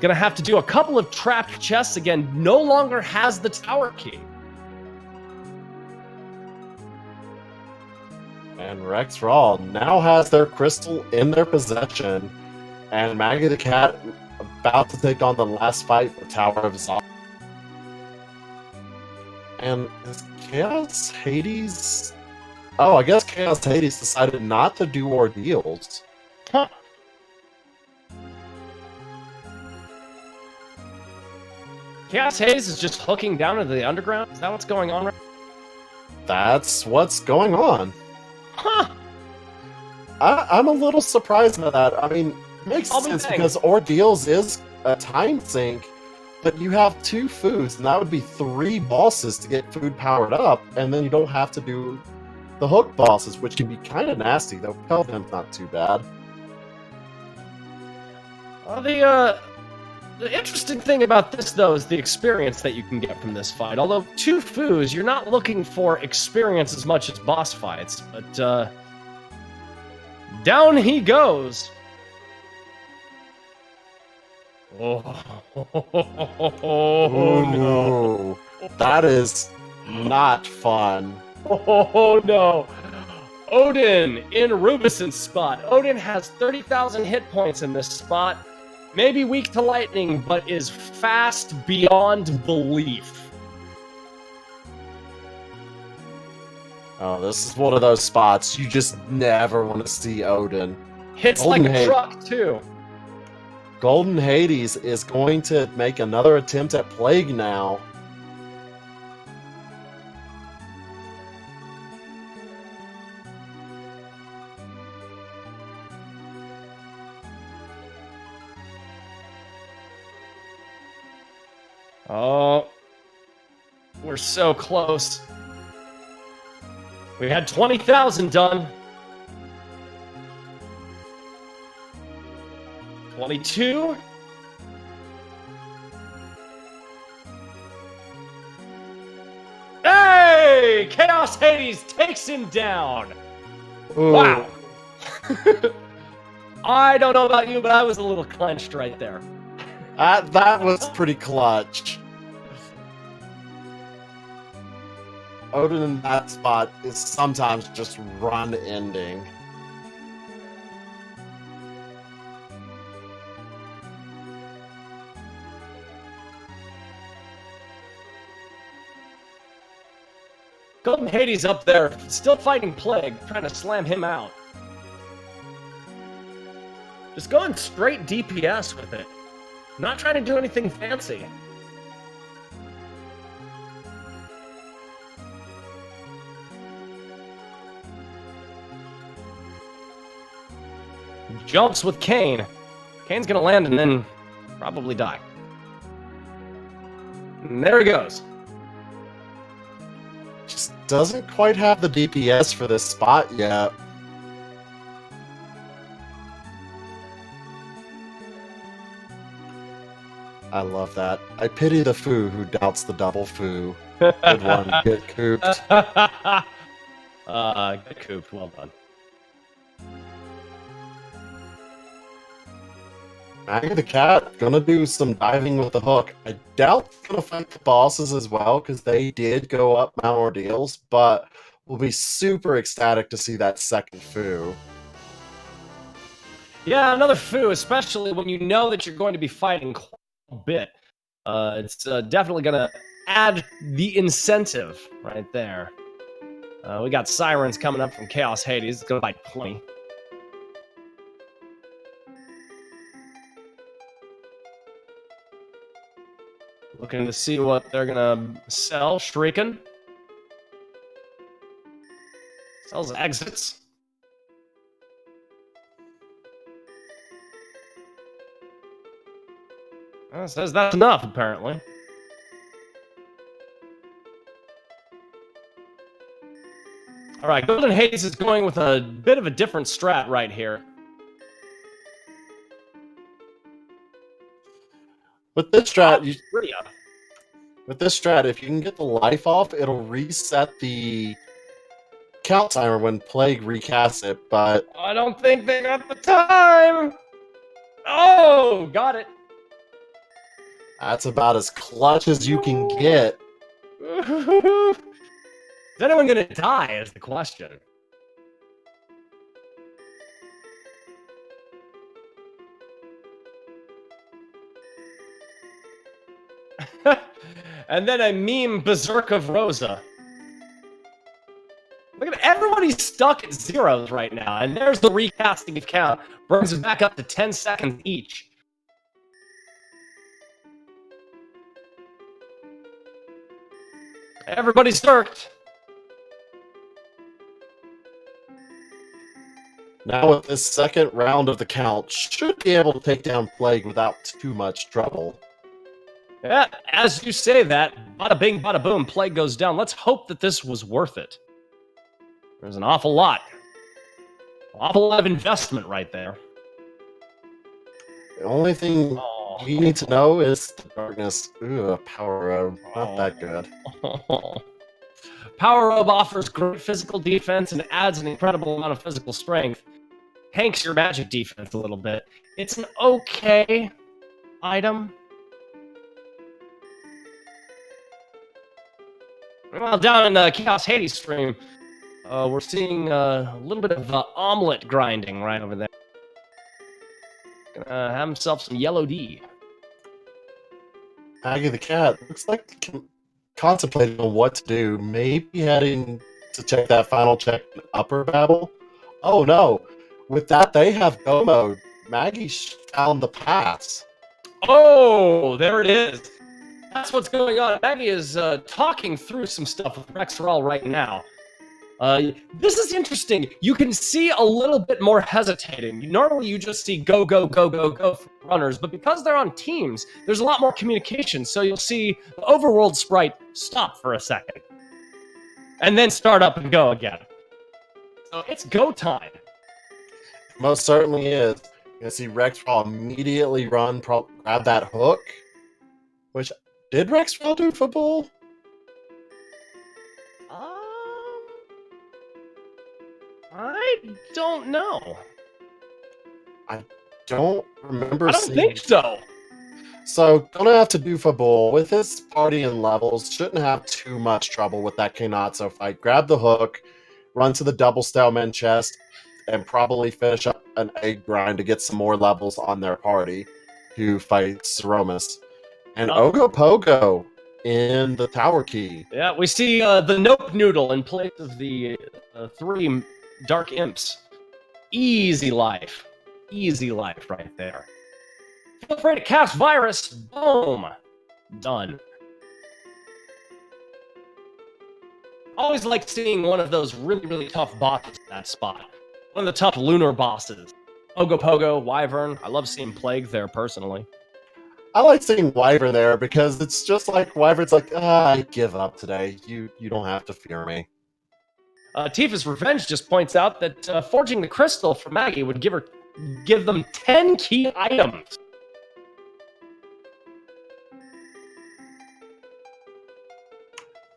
Gonna have to do a couple of trapped chests again, no longer has the Tower Key. And Rexraw now has their crystal in their possession, and Maggie the Cat about to take on the last fight for Tower of Zod. And is Chaos Hades... Oh, I guess Chaos Hades decided not to do ordeals. Huh. Chaos Hades is just hooking down into the underground? Is that what's going on right now? That's what's going on. Huh! I'm a little surprised by that. I mean, it makes sense because ordeals is a time sink, but you have 2 foods, and that would be 3 bosses to get food powered up, and then you don't have to do the hook bosses, which can be kind of nasty, though Pelvin's not too bad. The interesting thing about this, though, is the experience that you can get from this fight. Although 2 foos, you're not looking for experience as much as boss fights, but, down he goes! Oh, no. That is not fun. Oh no! Odin in Rubison's spot. Odin has 30,000 hit points in this spot. Maybe weak to lightning, but is fast beyond belief. Oh, this is one of those spots you just never want to see Odin. Hits Golden like a truck, too. Golden Hades is going to make another attempt at Plague now. Oh, we're so close. We had 20,000 done. 22. Hey! Chaos Hades takes him down. Wow. I don't know about you, but I was a little clenched right there. That was pretty clutch. Odin in that spot is sometimes just run ending. Golden Hades up there, still fighting Plague, trying to slam him out. Just going straight DPS with it. Not trying to do anything fancy. Jumps with Kane. Kane's gonna land and then probably die. And there he goes. Just doesn't quite have the DPS for this spot yet. I love that. I pity the foo who doubts the double foo. Good one. Get cooped. Get cooped. Well done. Maggie the Cat gonna do some diving with the hook. I doubt it's gonna fight the bosses as well because they did go up Mount Ordeals, but we'll be super ecstatic to see that second foo. Yeah, another foo, especially when you know that you're going to be fighting quite a bit. It's definitely going to add the incentive right there. We got Sirens coming up from Chaos Hades. It's going to fight 20. Looking to see what they're going to sell. Shrieking. Sells exits. Says that's enough, apparently. All right, Golden Hades is going with a bit of a different strat right here. With this strat, With this strat, if you can get the life off, it'll reset the count timer when Plague recasts it, but I don't think they got the time. Oh, got it. that's about as clutch as you can get. Is anyone gonna die is the question. And then a meme berserk of Rosa. Look at everybody's stuck at zeros right now, and there's the recasting of count. Brings it back up to 10 seconds each. Everybody's circed. Now with this second round of the count, should be able to take down Plague without too much trouble. Yeah, as you say that, bada bing, bada boom, Plague goes down. Let's hope that this was worth it. There's an awful lot. Awful lot of investment right there. The only thing we need to know is the darkness. Ooh, a power robe. Not that good. Power robe offers great physical defense and adds an incredible amount of physical strength. Hanks your magic defense a little bit. It's an okay item. Well, down in the Chaos Hades stream, we're seeing a little bit of omelet grinding right over there. Gonna have himself some yellow D. Maggie the Cat looks like contemplating on what to do. Maybe heading to check that final check in Upper Babel. Oh no! With that, they have go mode. Maggie found the pass. Oh, there it is. That's what's going on. Maggie is talking through some stuff with Rexall right now. This is interesting. You can see a little bit more hesitating. Normally, you just see go, go, go, go, go from runners, but because they're on teams, there's a lot more communication. So you'll see the overworld sprite stop for a second, and then start up and go again. So it's go time. Most certainly is. You're gonna see Rexall immediately run, grab that hook. Which did Rexall do football? I don't know. Don't remember I don't seeing... think so. So, gonna have to do Fabul. With his party and levels, shouldn't have too much trouble with that Kenatsu fight. Grab the hook, run to the double Staleman chest, and probably finish up an egg grind to get some more levels on their party to fight Zeromus. And Ogopogo in the Tower Key. Yeah, we see the Nope Noodle in place of the 3 Dark Imps. Easy life. Easy life right there. Feel free to cast Virus. Boom. Done. Always like seeing one of those really, really tough bosses in that spot. One of the tough lunar bosses. Ogopogo, Wyvern. I love seeing Plague there personally. I like seeing Wyvern there because it's just like Wyvern's like, I give up today. You don't have to fear me. Tifa's Revenge just points out that forging the crystal for Maggie would give them 10 key items.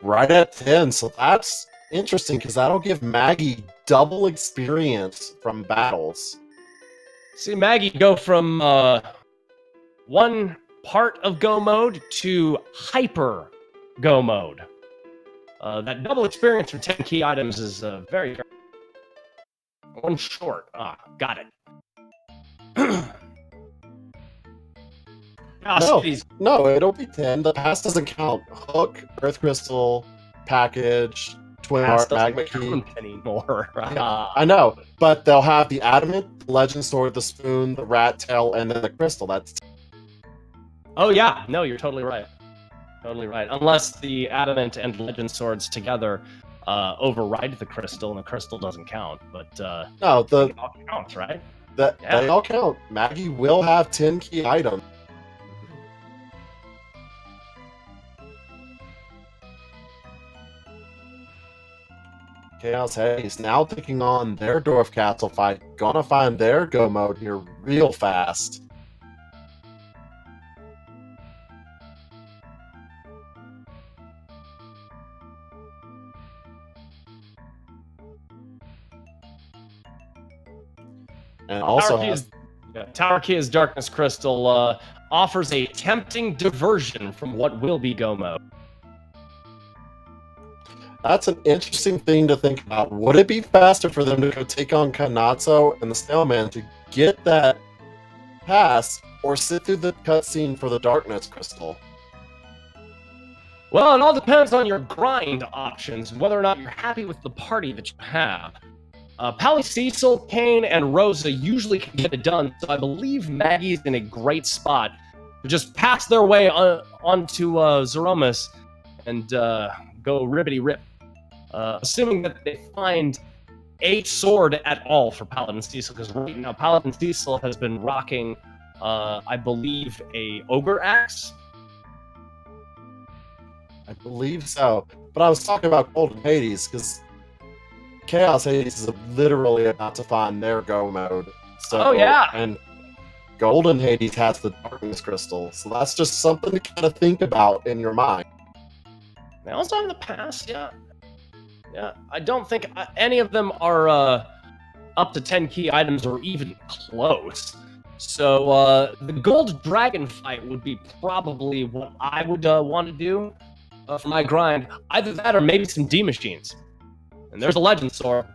Right at 10, so that's interesting because that'll give Maggie double experience from battles. See Maggie go from one part of Go mode to hyper Go mode. That double experience for 10 key items is very, very... One short. Got it. No, it'll be 10. The pass doesn't count. Hook, Earth Crystal, Package, Twin Heart, Magma Key. Anymore. Yeah, I know, but they'll have the Adamant, the Legend Sword, the Spoon, the Rat Tail, and then the Crystal. That's... Oh yeah, no, you're totally right. Totally right. Unless the Adamant and Legend Swords together override the Crystal, and the Crystal doesn't count. But no, it all counts, right? They all count. Maggie will have 10 key items. Chaos Haze now taking on their Dwarf Castle fight. Gonna find their Go mode here real fast. And also Tower Key's Darkness Crystal offers a tempting diversion from what will be Go mode. That's an interesting thing to think about. Would it be faster for them to go take on Kanatsu and the Staleman to get that pass, or sit through the cutscene for the Darkness Crystal? Well, it all depends on your grind options, and whether or not you're happy with the party that you have. Pally Cecil, Kane, and Rosa usually can get it done, so I believe Maggie's in a great spot to just pass their way onto Zeromus and go ribbity-rip. Assuming that they find a sword at all for Paladin Cecil, because right now Paladin Cecil has been rocking, I believe, a Ogre Axe. I believe so. But I was talking about Golden Hades, because Chaos Hades is literally about to find their Go mode. So, oh, yeah! And Golden Hades has the Darkness Crystal, so that's just something to kind of think about in your mind. They also have the pass, yeah. Yeah, I don't think any of them are up to 10 key items or even close. So the Gold Dragon fight would be probably what I would want to do for my grind. Either that or maybe some D machines. And there's a Legend Sword.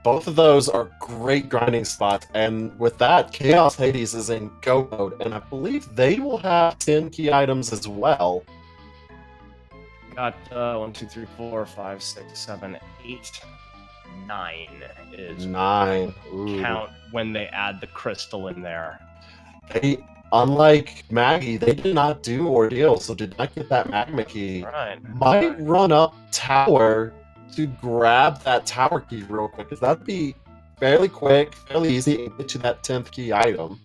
Both of those are great grinding spots, and with that, Chaos Hades is in Go mode, and I believe they will have 10 key items as well. Got 1, 2, 3, 4, 5, 6, 7, 8, 9 is 9. Ooh. Count when they add the crystal in there. They, unlike Maggie, they did not do Ordeal, so did not get that Magma Key. Right. Might run up Tower to grab that Tower Key real quick, because that'd be fairly quick, fairly easy, and get you that 10th key item.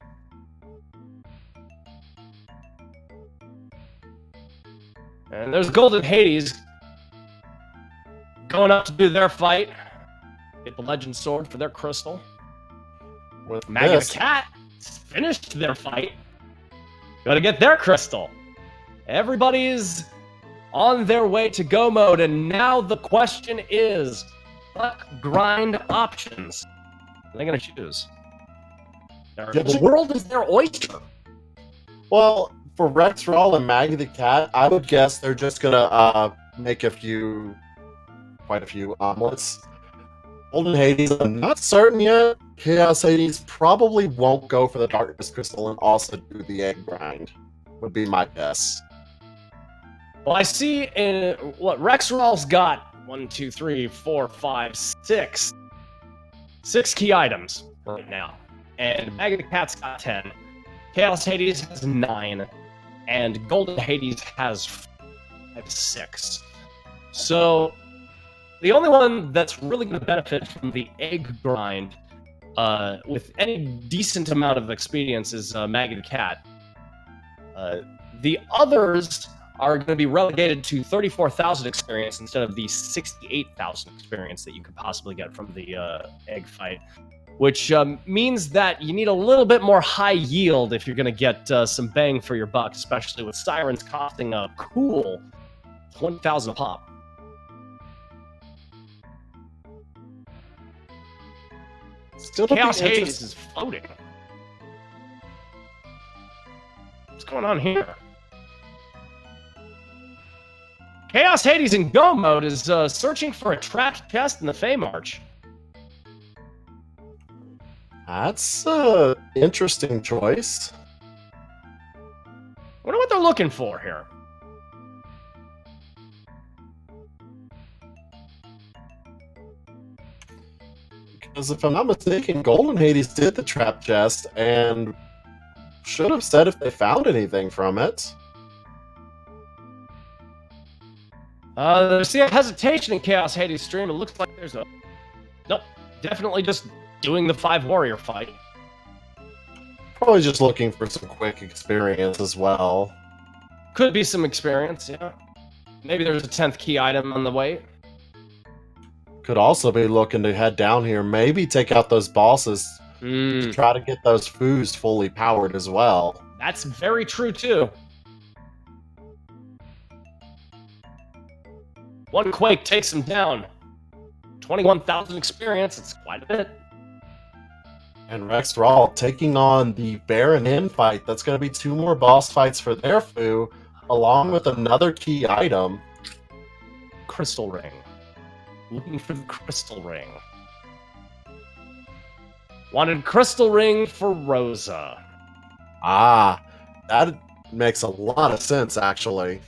And there's Golden Hades going up to do their fight. Get the Legend Sword for their crystal. With Maggie the Cat finished their fight. Gotta get their crystal. Everybody's on their way to Go mode, and now the question is, buck grind options are they going to choose? The Judging- world is their oyster. Well, for Rex Rawl and Maggie the Cat, I would guess they're just gonna make quite a few omelets. Golden Hades, I'm not certain yet. Chaos Hades probably won't go for the Darkness Crystal and also do the egg grind, would be my guess. Well, I see in what Rex Rawl's got 1, 2, 3, 4, 5, 6. 6 key items right now. And Maggie the Cat's got 10. Chaos Hades has 9. And Golden Hades has 6. So the only one that's really going to benefit from the egg grind with any decent amount of experience is Maggie the Cat. The others are going to be relegated to 34,000 experience instead of the 68,000 experience that you could possibly get from the egg fight, which means that you need a little bit more high yield if you're going to get some bang for your buck, especially with Sirens costing a cool 20,000 a pop. Still Chaos Hades is floating. What's going on here? Chaos Hades in go mode is searching for a trapped chest in the Fey March. That's an interesting choice. I wonder what they're looking for here. Because if I'm not mistaken, Golden Hades did the trap chest and should have said if they found anything from it. There's a hesitation in Chaos Hades stream. It looks like there's a... Nope, definitely just doing the 5 warrior fight. Probably just looking for some quick experience as well. Could be some experience, yeah. Maybe there's a 10th key item on the way. Could also be looking to head down here, maybe take out those bosses to try to get those foos fully powered as well. That's very true, too. One Quake takes him down. 21,000 experience, it's quite a bit. And Rex Rawl taking on the Baron Inn fight. That's going to be 2 more boss fights for their foo, along with another key item. Crystal Ring. Looking for the Crystal Ring. Wanted Crystal Ring for Rosa. Ah, that makes a lot of sense, actually.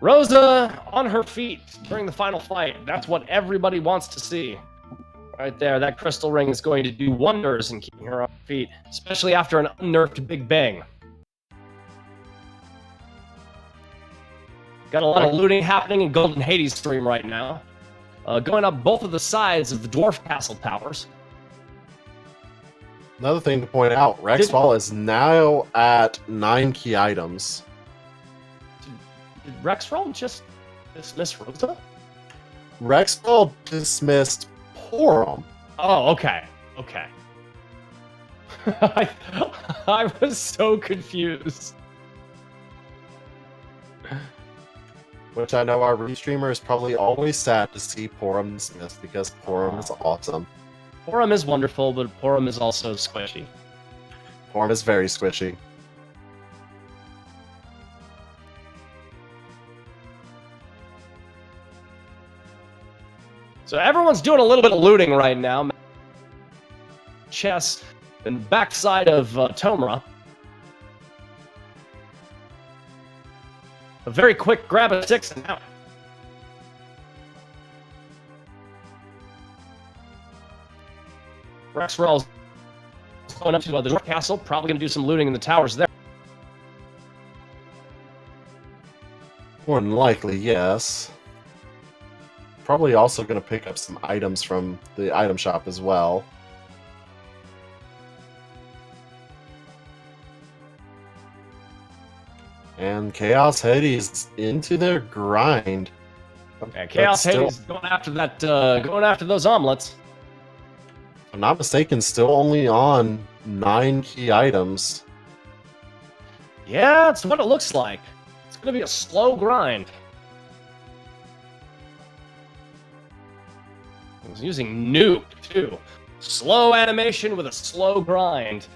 Rosa on her feet during the final fight. That's what everybody wants to see. Right there, that crystal ring is going to do wonders in keeping her on her feet, especially after an unnerved Big Bang. Got a lot of looting happening in Golden Hades stream right now. Going up both of the sides of the Dwarf Castle towers. Another thing to point out, Rex Rawl is now at 9 key items. Did Rex Rawl just dismiss Rosa? Rex Rawl dismissed Porum. Oh, okay. Okay. I was so confused. Which I know our restreamer is probably always sad to see Porum dismissed because Porum is awesome. Porum is wonderful, but Porum is also squishy. Porum is very squishy. So everyone's doing a little bit of looting right now. Chess and backside of Tomra. A very quick grab of 6 and out. Rex Rawl's going up to the Dwarf Castle, probably going to do some looting in the towers there. More than likely, yes. Probably also going to pick up some items from the item shop as well. And Chaos Hades into their grind. Yeah, Chaos Hades going after that, going after those omelets. If I'm not mistaken, still only on 9 key items. Yeah, that's what it looks like. It's going to be a slow grind. He's using Nuke, too. Slow animation with a slow grind.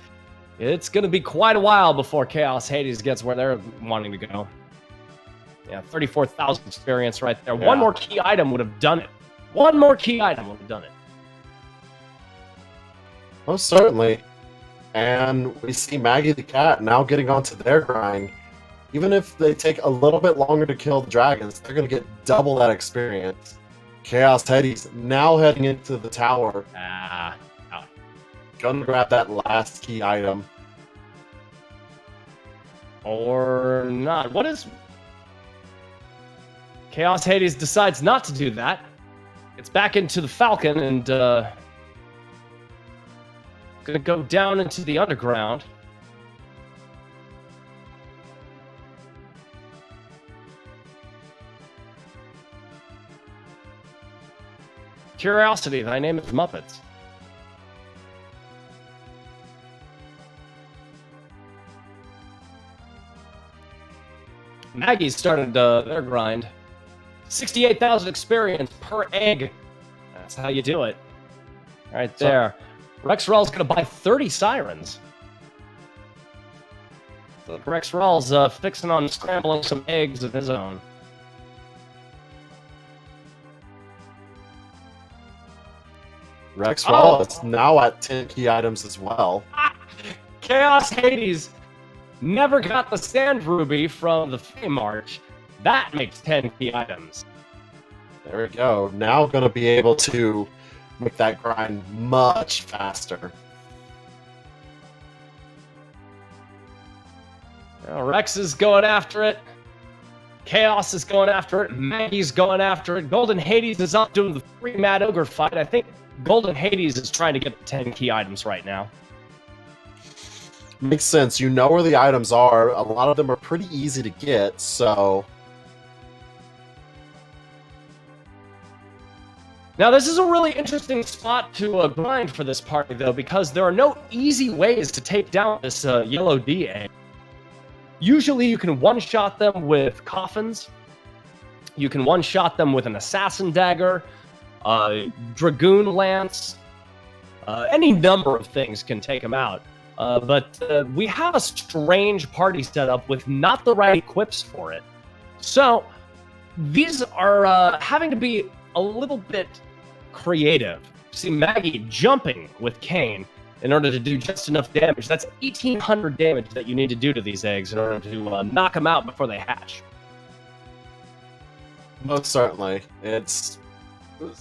It's going to be quite a while before Chaos Hades gets where they're wanting to go. Yeah, 34,000 experience right there. Yeah. One more key item would have done it. One more key item would have done it. Most certainly. And we see Maggie the Cat now getting onto their grind. Even if they take a little bit longer to kill the dragons, they're going to get double that experience. Chaos Hades now heading into the tower. Gonna grab that last key item. Or not. What is... Chaos Hades decides not to do that. It's back into the Falcon and gonna go down into the underground. Curiosity, thy name is Muppets. Maggie started their grind. 68,000 experience per egg. That's how you do it. Right there. Rexrell's gonna buy 30 sirens. So Rexrell's fixing on scrambling some eggs of his own. Rexrell is now at 10 key items as well. Chaos Hades never got the Sand Ruby from the Fame Arch. That makes 10 key items. There we go. Now going to be able to make that grind much faster. Now, Rex is going after it. Chaos is going after it. Maggie's going after it. Golden Hades is up doing the free Mad Ogre fight. I think Golden Hades is trying to get the 10 key items right now. Makes sense. You know where the items are. A lot of them are pretty easy to get, so... Now, this is a really interesting spot to grind for this party, though, because there are no easy ways to take down this yellow DA. Usually, you can one-shot them with coffins. You can one-shot them with an assassin dagger, dragoon lance. Any number of things can take them out. But we have a strange party setup with not the right equips for it. So, these are having to be a little bit creative. See Maggie jumping with Kane in order to do just enough damage. That's 1,800 damage that you need to do to these eggs in order to knock them out before they hatch. Most certainly. It's...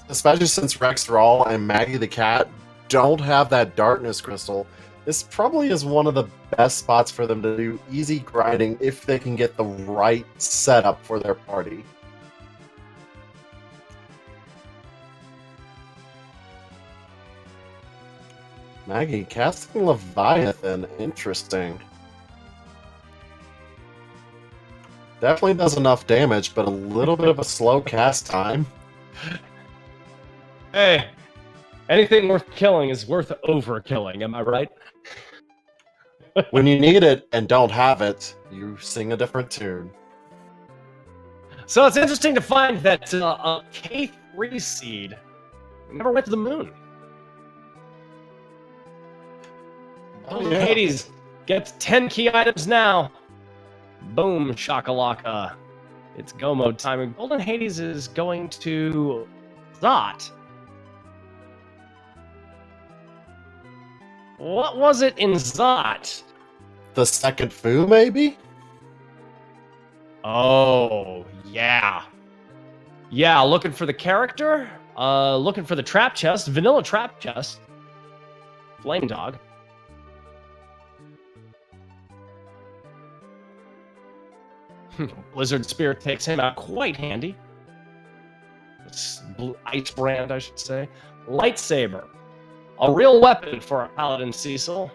especially since Rexrell and Maggie the Cat don't have that darkness crystal, this probably is one of the best spots for them to do easy grinding if they can get the right setup for their party. Maggie casting Leviathan, interesting. Definitely does enough damage, but a little bit of a slow cast time. Hey, anything worth killing is worth overkilling, am I right? When you need it and don't have it, you sing a different tune. So it's interesting to find that a K3 seed never went to the moon. Oh, yeah. Hades gets 10 key items now. Boom, shakalaka. It's go mode time. And Golden Hades is going to Zot. What was it in Zot? The second Fu, maybe? Oh, yeah. Yeah, looking for the character. Looking for the trap chest. Vanilla trap chest. Flame Dog. Blizzard Spear takes him out quite handy. Ice Brand, I should say. Lightsaber. A real weapon for our Paladin Cecil.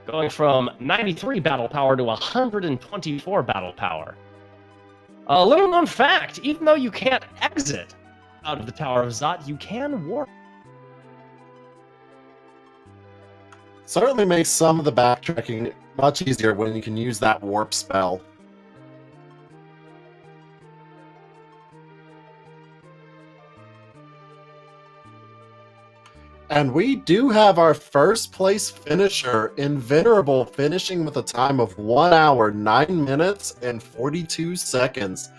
Going from 93 battle power to 124 battle power. A little known fact, even though you can't exit out of the Tower of Zot, you can warp. Certainly makes some of the backtracking much easier when you can use that warp spell. And we do have our first place finisher, Invenerable, finishing with a time of 1 hour, 9 minutes, and 42 seconds.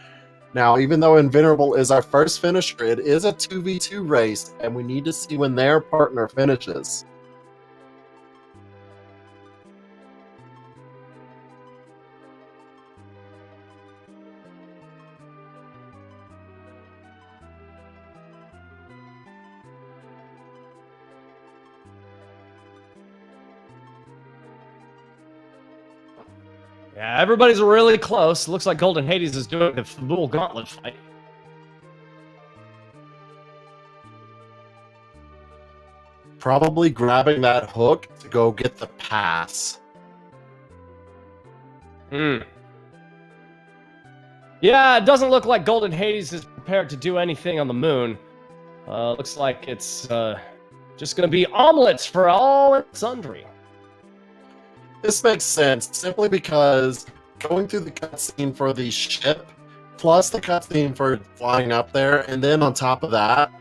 Now, even though Invenerable is our first finisher, it is a 2v2 race, and we need to see when their partner finishes. Yeah, everybody's really close. Looks like Golden Hades is doing the little gauntlet fight. Probably grabbing that hook to go get the pass. Yeah, it doesn't look like Golden Hades is prepared to do anything on the moon. Looks like it's just going to be omelets for all and sundry. This makes sense simply because going through the cutscene for the ship, plus the cutscene for flying up there, and then on top of that,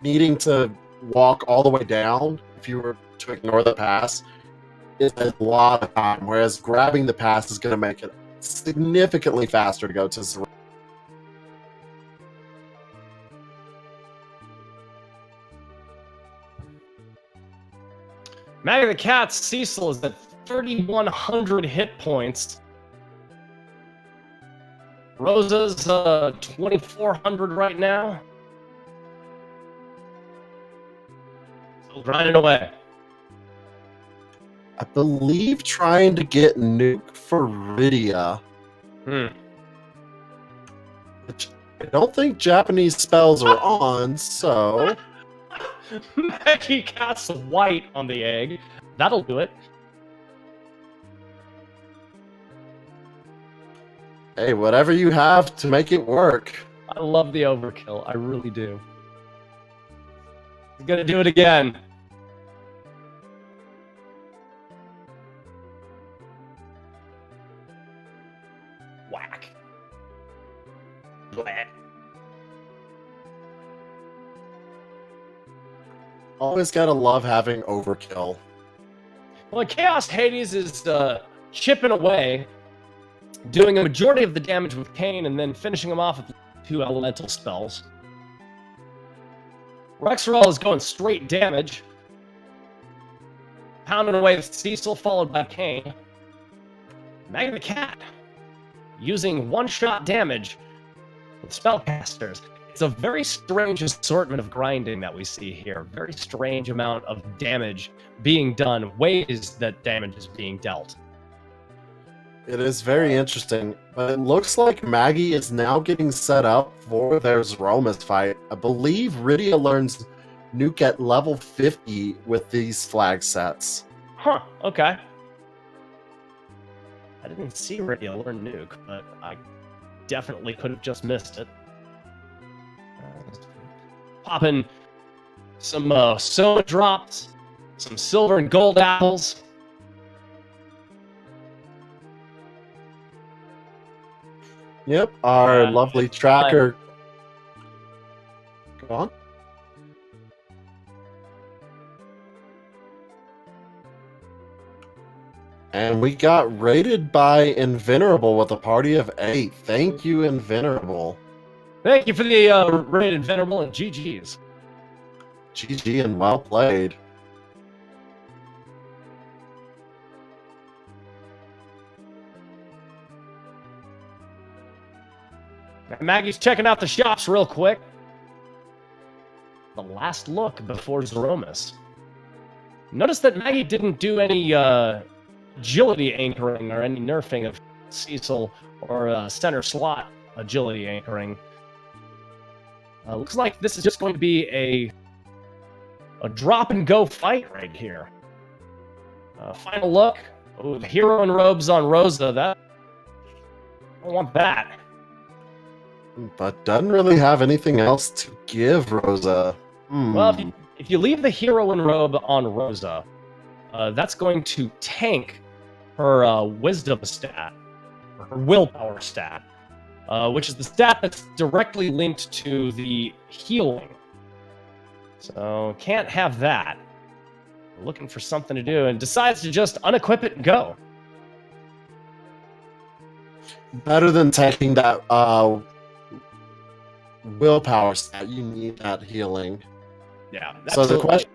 needing to walk all the way down if you were to ignore the pass, is a lot of time. Whereas grabbing the pass is going to make it significantly faster to go to Zero. Maggie the Cat Cecil is at 3,100 hit points. Rosa's 2,400 right now. Still grinding away. I believe trying to get Nuke for Rydia. Which I don't think Japanese spells are on, so... Maggie casts white on the egg. That'll do it. Hey, whatever you have to make it work. I love the overkill. I really do. He's gonna do it again. Whack. Blah. Always gotta love having overkill. Well, Chaos Hades is chipping away, doing a majority of the damage with Kane, and then finishing him off with 2 elemental spells. Rexerol is going straight damage, pounding away with Cecil, followed by Kane. Maggie the Cat using one-shot damage with spellcasters. It's a very strange assortment of grinding that we see here. Very strange amount of damage being done, ways that damage is being dealt. It is very interesting, but it looks like Maggie is now getting set up for their Zromas fight. I believe Rydia learns Nuke at level 50 with these flag sets. Huh, okay. I didn't see Rydia learn Nuke, but I definitely could have just missed it. Popping some Soma drops, some silver and gold apples. Yep, our lovely tracker. Go on. And we got rated by Invenerable with a party of 8. Thank you, Invenerable. Thank you for the rated Venerable and GG's. GG and well played. Maggie's checking out the shops real quick. The last look before Zeromus. Notice that Maggie didn't do any agility anchoring or any nerfing of Cecil or center slot agility anchoring. Looks like this is just going to be a drop and go fight right here. Final look. Oh, the hero in robes on Rosa. That I don't want that. But doesn't really have anything else to give Rosa. Well, if you leave the hero in robe on Rosa, that's going to tank her wisdom stat, or her willpower stat, which is the stat that's directly linked to the healing. So can't have that. looking for something to do and decides to just unequip it and go. Better than taking that willpower stat. You need that healing. Yeah. So the question.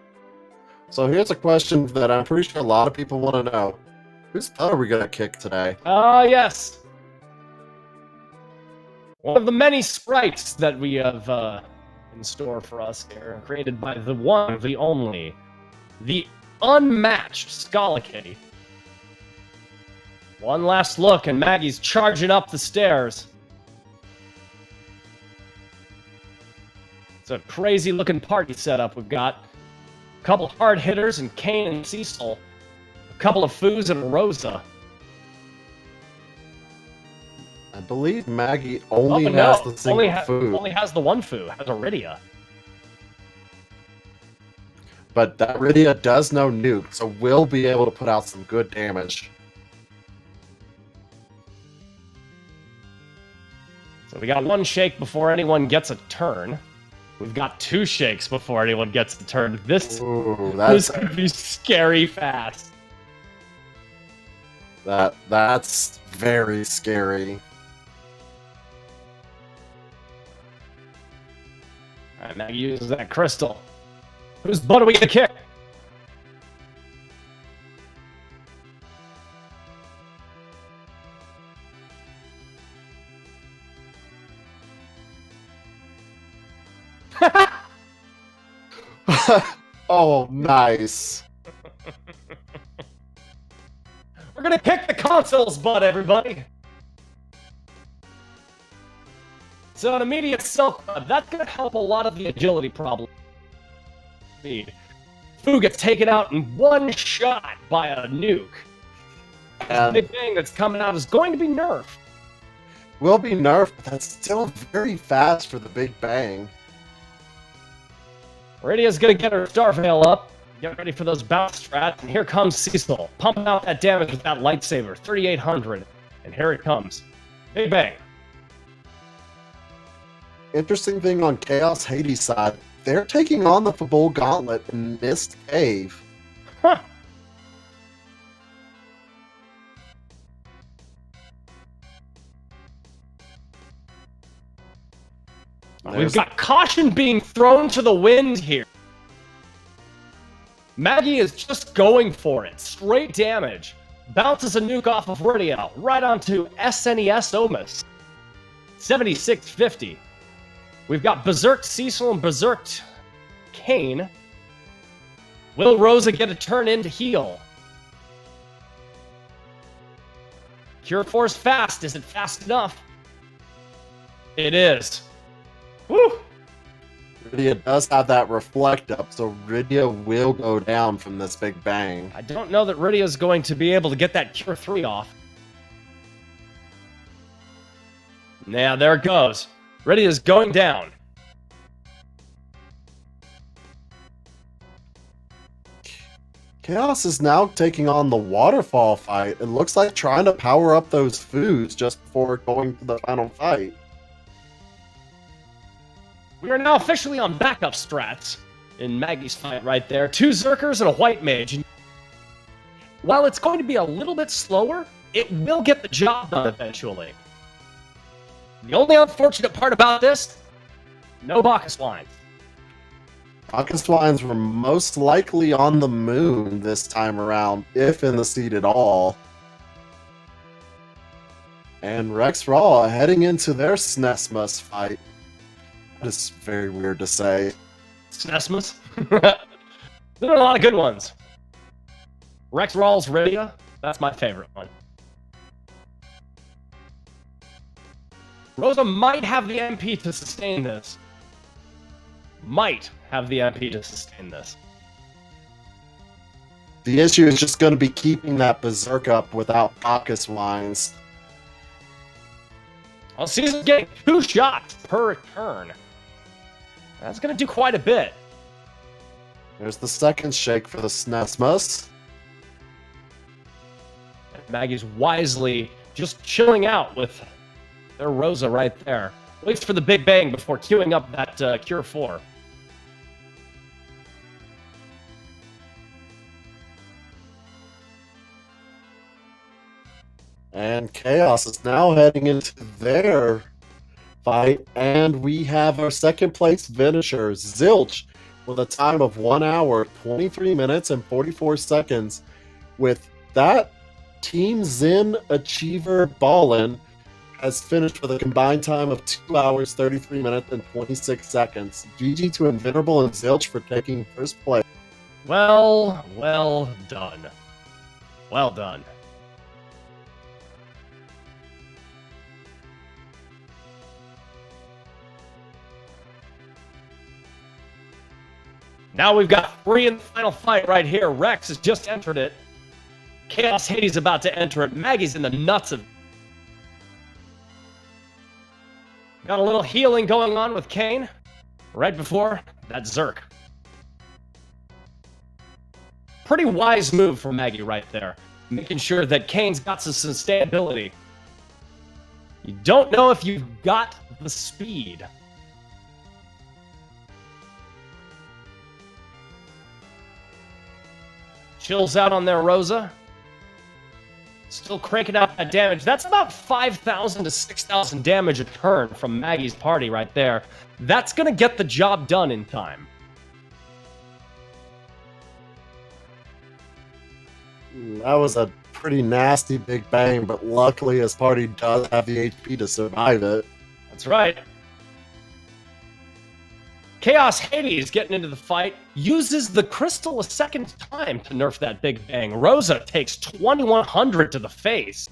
So here's a question that I'm pretty sure a lot of people want to know: whose butt are we gonna kick today? Yes. One of the many sprites that we have in store for us here, created by the one, the only, the unmatched Skolakitty. One last look, and Maggie's charging up the stairs. It's a crazy-looking party setup we've got. A couple hard hitters and Kane and Cecil. A couple of Foos and Rosa. I believe Maggie only has the single Foo. Only has the one Foo, has Iridia. But that Iridia does know Nuke, so we'll be able to put out some good damage. So we got one shake before anyone gets a turn. We've got two shakes before anyone gets the turn. This could be scary fast. That's very scary. Alright, Maggie uses that crystal. Whose butt are we gonna kick? Oh, nice. We're gonna kick the console's butt, everybody! So an immediate Silk Web, that's gonna help a lot of the agility problem. Foo gets taken out in one shot by a nuke. The big thing that's coming out is going to be Nerf. Will be Nerf, but that's still very fast for the Big Bang. Iridia's gonna get her Starveil up. Get ready for those bounce strats, and here comes Cecil, pumping out that damage with that lightsaber, 3,800. And here it comes. Big Bang. Interesting thing on Chaos Hades' side, they're taking on the Fabul Gauntlet in Mist Cave. Huh. We've got caution being thrown to the wind here. Maggie is just going for it. Straight damage. Bounces a nuke off of Iridia right onto SNES Omus. 7650. We've got Berserked Cecil and Berserked Kane. Will Rosa get a turn in to heal? Cure Force fast. Is it fast enough? It is. Woo! Iridia does have that reflect up, so Iridia will go down from this Big Bang. I don't know that Iridia's going to be able to get that Cure 3 off. Yeah, there it goes. Iridia's going down. Chaos is now taking on the waterfall fight. It looks like trying to power up those foods just before going to the final fight. We are now officially on backup strats in Maggie's fight right there. 2 Zerkers and a White Mage. While it's going to be a little bit slower, it will get the job done eventually. The only unfortunate part about this, no Bacchus Wines. Bacchus Wines were most likely on the moon this time around, if in the seat at all. And Rex Raw heading into their SNESmus fight. That is very weird to say. SNESmus? There are a lot of good ones. Rex Raw's Iridia, that's my favorite one. Rosa might have the MP to sustain this. Might have the MP to sustain this. The issue is just going to be keeping that Berserk up without Bacchus Wines. Well, Caesar's getting 2 shots per turn. That's going to do quite a bit. There's the second shake for the SNESmus. Maggie's wisely just chilling out with their Rosa right there. Waits for the Big Bang before queuing up that Cure 4. And Chaos is now heading into their fight, and we have our second place finisher, Zilch, with a time of 1 hour, 23 minutes, and 44 seconds. With that, Team Zen Achiever Ballin has finished with a combined time of 2 hours, 33 minutes, and 26 seconds. GG to Invenerable and Zilch for taking first place. Well done. Well done. Now we've got 3 in the final fight right here. Rex has just entered it. Chaos Hades about to enter it. Maggie's in the nuts of... Got a little healing going on with Kane. Right before that Zerk. Pretty wise move from Maggie right there. Making sure that Kane's got some sustainability. You don't know if you've got the speed. Chills out on their Rosa. Still cranking out that damage. That's about 5,000 to 6,000 damage a turn from Maggie's party right there. That's going to get the job done in time. That was a pretty nasty big bang, but luckily his party does have the HP to survive it. That's right. Chaos Hades getting into the fight, uses the crystal a second time to nerf that big bang. Rosa takes 2,100 to the face.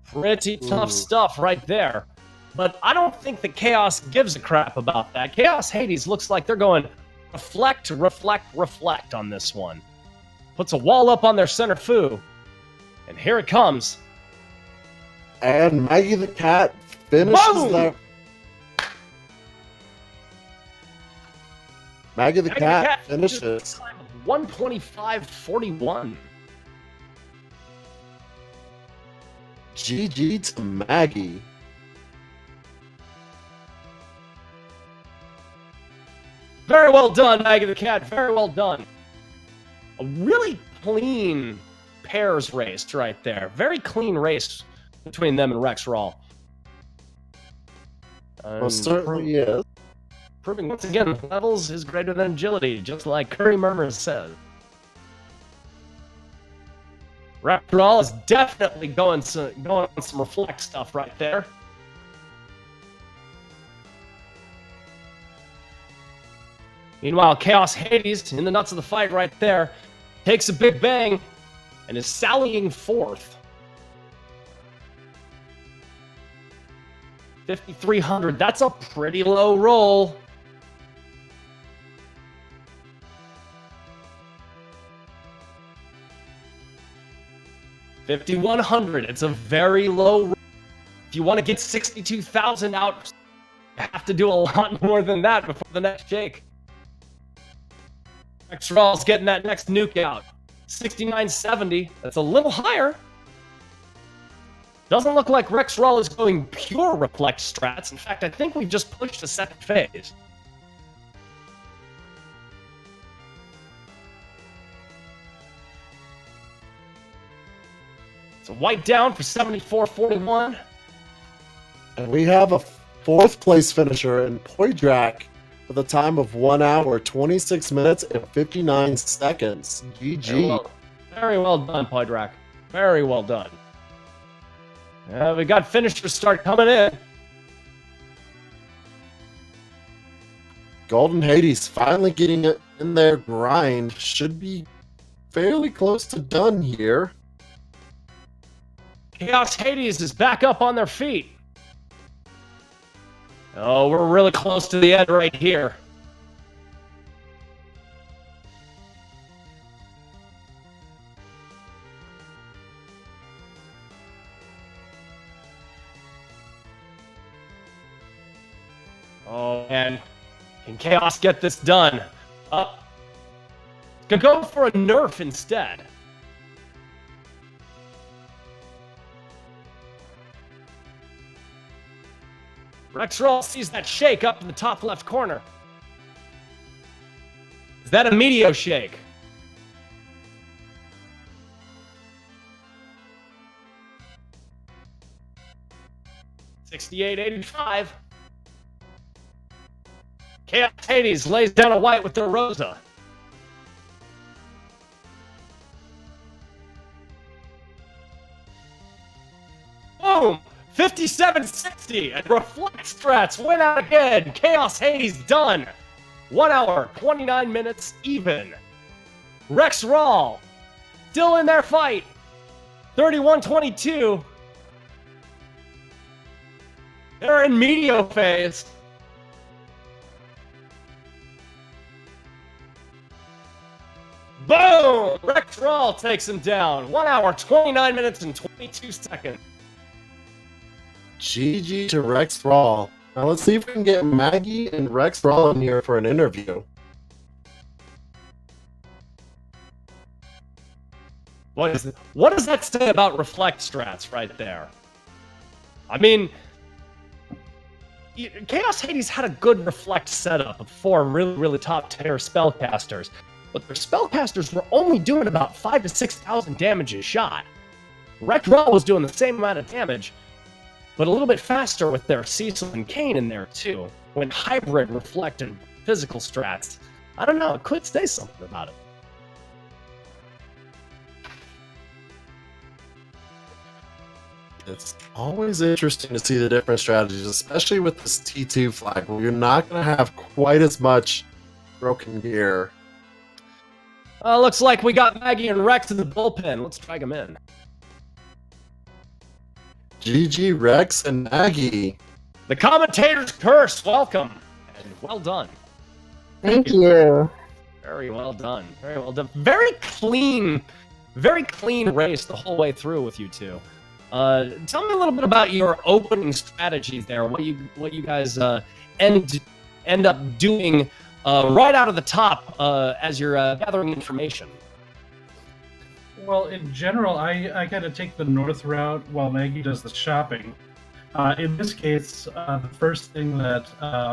Pretty tough stuff right there. But I don't think that Chaos gives a crap about that. Chaos Hades looks like they're going reflect, reflect, reflect on this one. Puts a wall up on their center foo. And here it comes. And Maggie the Cat finishes the... Maggie the Cat finishes. Time of 125.41. GG to Maggie. Very well done, Maggie the Cat. Very well done. A really clean pairs race right there. Very clean race between them and Rex Rawl. Well, certainly is. Proving once again, levels is greater than agility, just like Curry Murmur says. Rex Rawl is definitely going on some reflect stuff right there. Meanwhile, Chaos Hades, in the nuts of the fight right there, takes a big bang and is sallying forth. 5,300, that's a pretty low roll. $5,100, it's a very low roll. If you want to get 62,000 out, you have to do a lot more than that before the next shake. Rex Rawl's getting that next nuke out. 6970. That's a little higher. Doesn't look like Rex Rawl is going pure reflect strats. In fact, I think we've just pushed a second phase. So white down for 74.41. And we have a fourth place finisher in Poydrak with a time of 1 hour, 26 minutes, and 59 seconds. GG. Very well done, Poydrak. Very well done. We got finishers start coming in. Golden Hades finally getting it in their grind. Should be fairly close to done here. Chaos Hades is back up on their feet. Oh, we're really close to the end right here. Oh, man. Can Chaos get this done? Could go for a nerf instead. Rex Rawl sees that shake up in the top left corner. Is that a Meteo shake? 68-85. Chaos Hades lays down a white with the Rosa. Boom! 57-60, and Reflect Strats win out again. Chaos Hades done. 1 hour, 29 minutes even. Rex Rawl still in their fight. 31-22. They're in medio phase. Boom! Rex Rawl takes him down. 1 hour, 29 minutes, and 22 seconds. GG to Rex Rawl. Now let's see if we can get Maggie and Rex Rawl in here for an interview. What does that say about Reflect Strats right there? I mean, Chaos Hades had a good Reflect setup of 4 really, really top-tier spellcasters, but their spellcasters were only doing about 5,000 to 6,000 damage a shot. Rex Rawl was doing the same amount of damage, but a little bit faster with their Cecil and Kane in there too. When hybrid Reflect and physical strats, I don't know, it could say something about it. It's always interesting to see the different strategies, especially with this T2 flag, where you're not going to have quite as much broken gear. Looks like we got Maggie and Rex in the bullpen. Let's drag them in. GG Rex and Maggie. The commentator's curse, welcome, and well done. Thank you. Very well done. Very well done. Very clean race the whole way through with you two. Tell me a little bit about your opening strategies there. What you guys end up doing right out of the top as you're gathering information. Well, in general, I kind of take the north route while Maggie does the shopping. In this case, the first thing that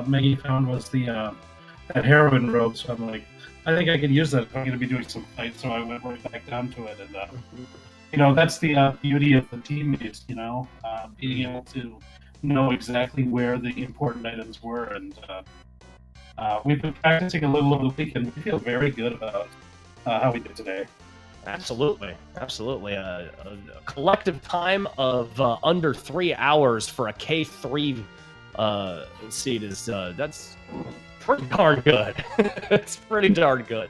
Maggie found was that heroin robe, so I'm like, I think I could use that if I'm going to be doing some fights, so I went right back down to it. And, that's the beauty of the teammates, being able to know exactly where the important items were. And we've been practicing a little over the weekend. We feel very good about how we did today. Absolutely. A collective time of under 3 hours for a K3 seed is that's pretty darn good. It's pretty darn good.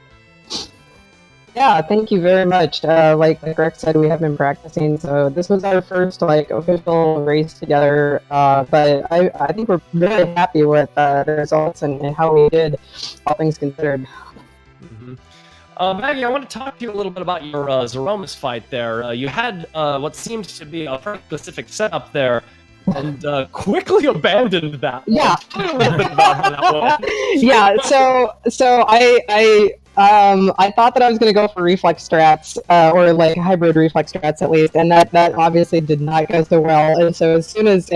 Yeah, thank you very much. Like Greg said, we have been practicing, so this was our first official race together. But I think we're really happy with the results and how we did, all things considered. Mm-hmm. Maggie, I want to talk to you a little bit about your Zeromus fight there. You had what seemed to be a very specific setup there, and quickly abandoned that. Yeah. Tell me a little bit about how that was. Yeah. So I thought that I was going to go for reflex strats or hybrid reflex strats at least, and that obviously did not go so well. And so as soon as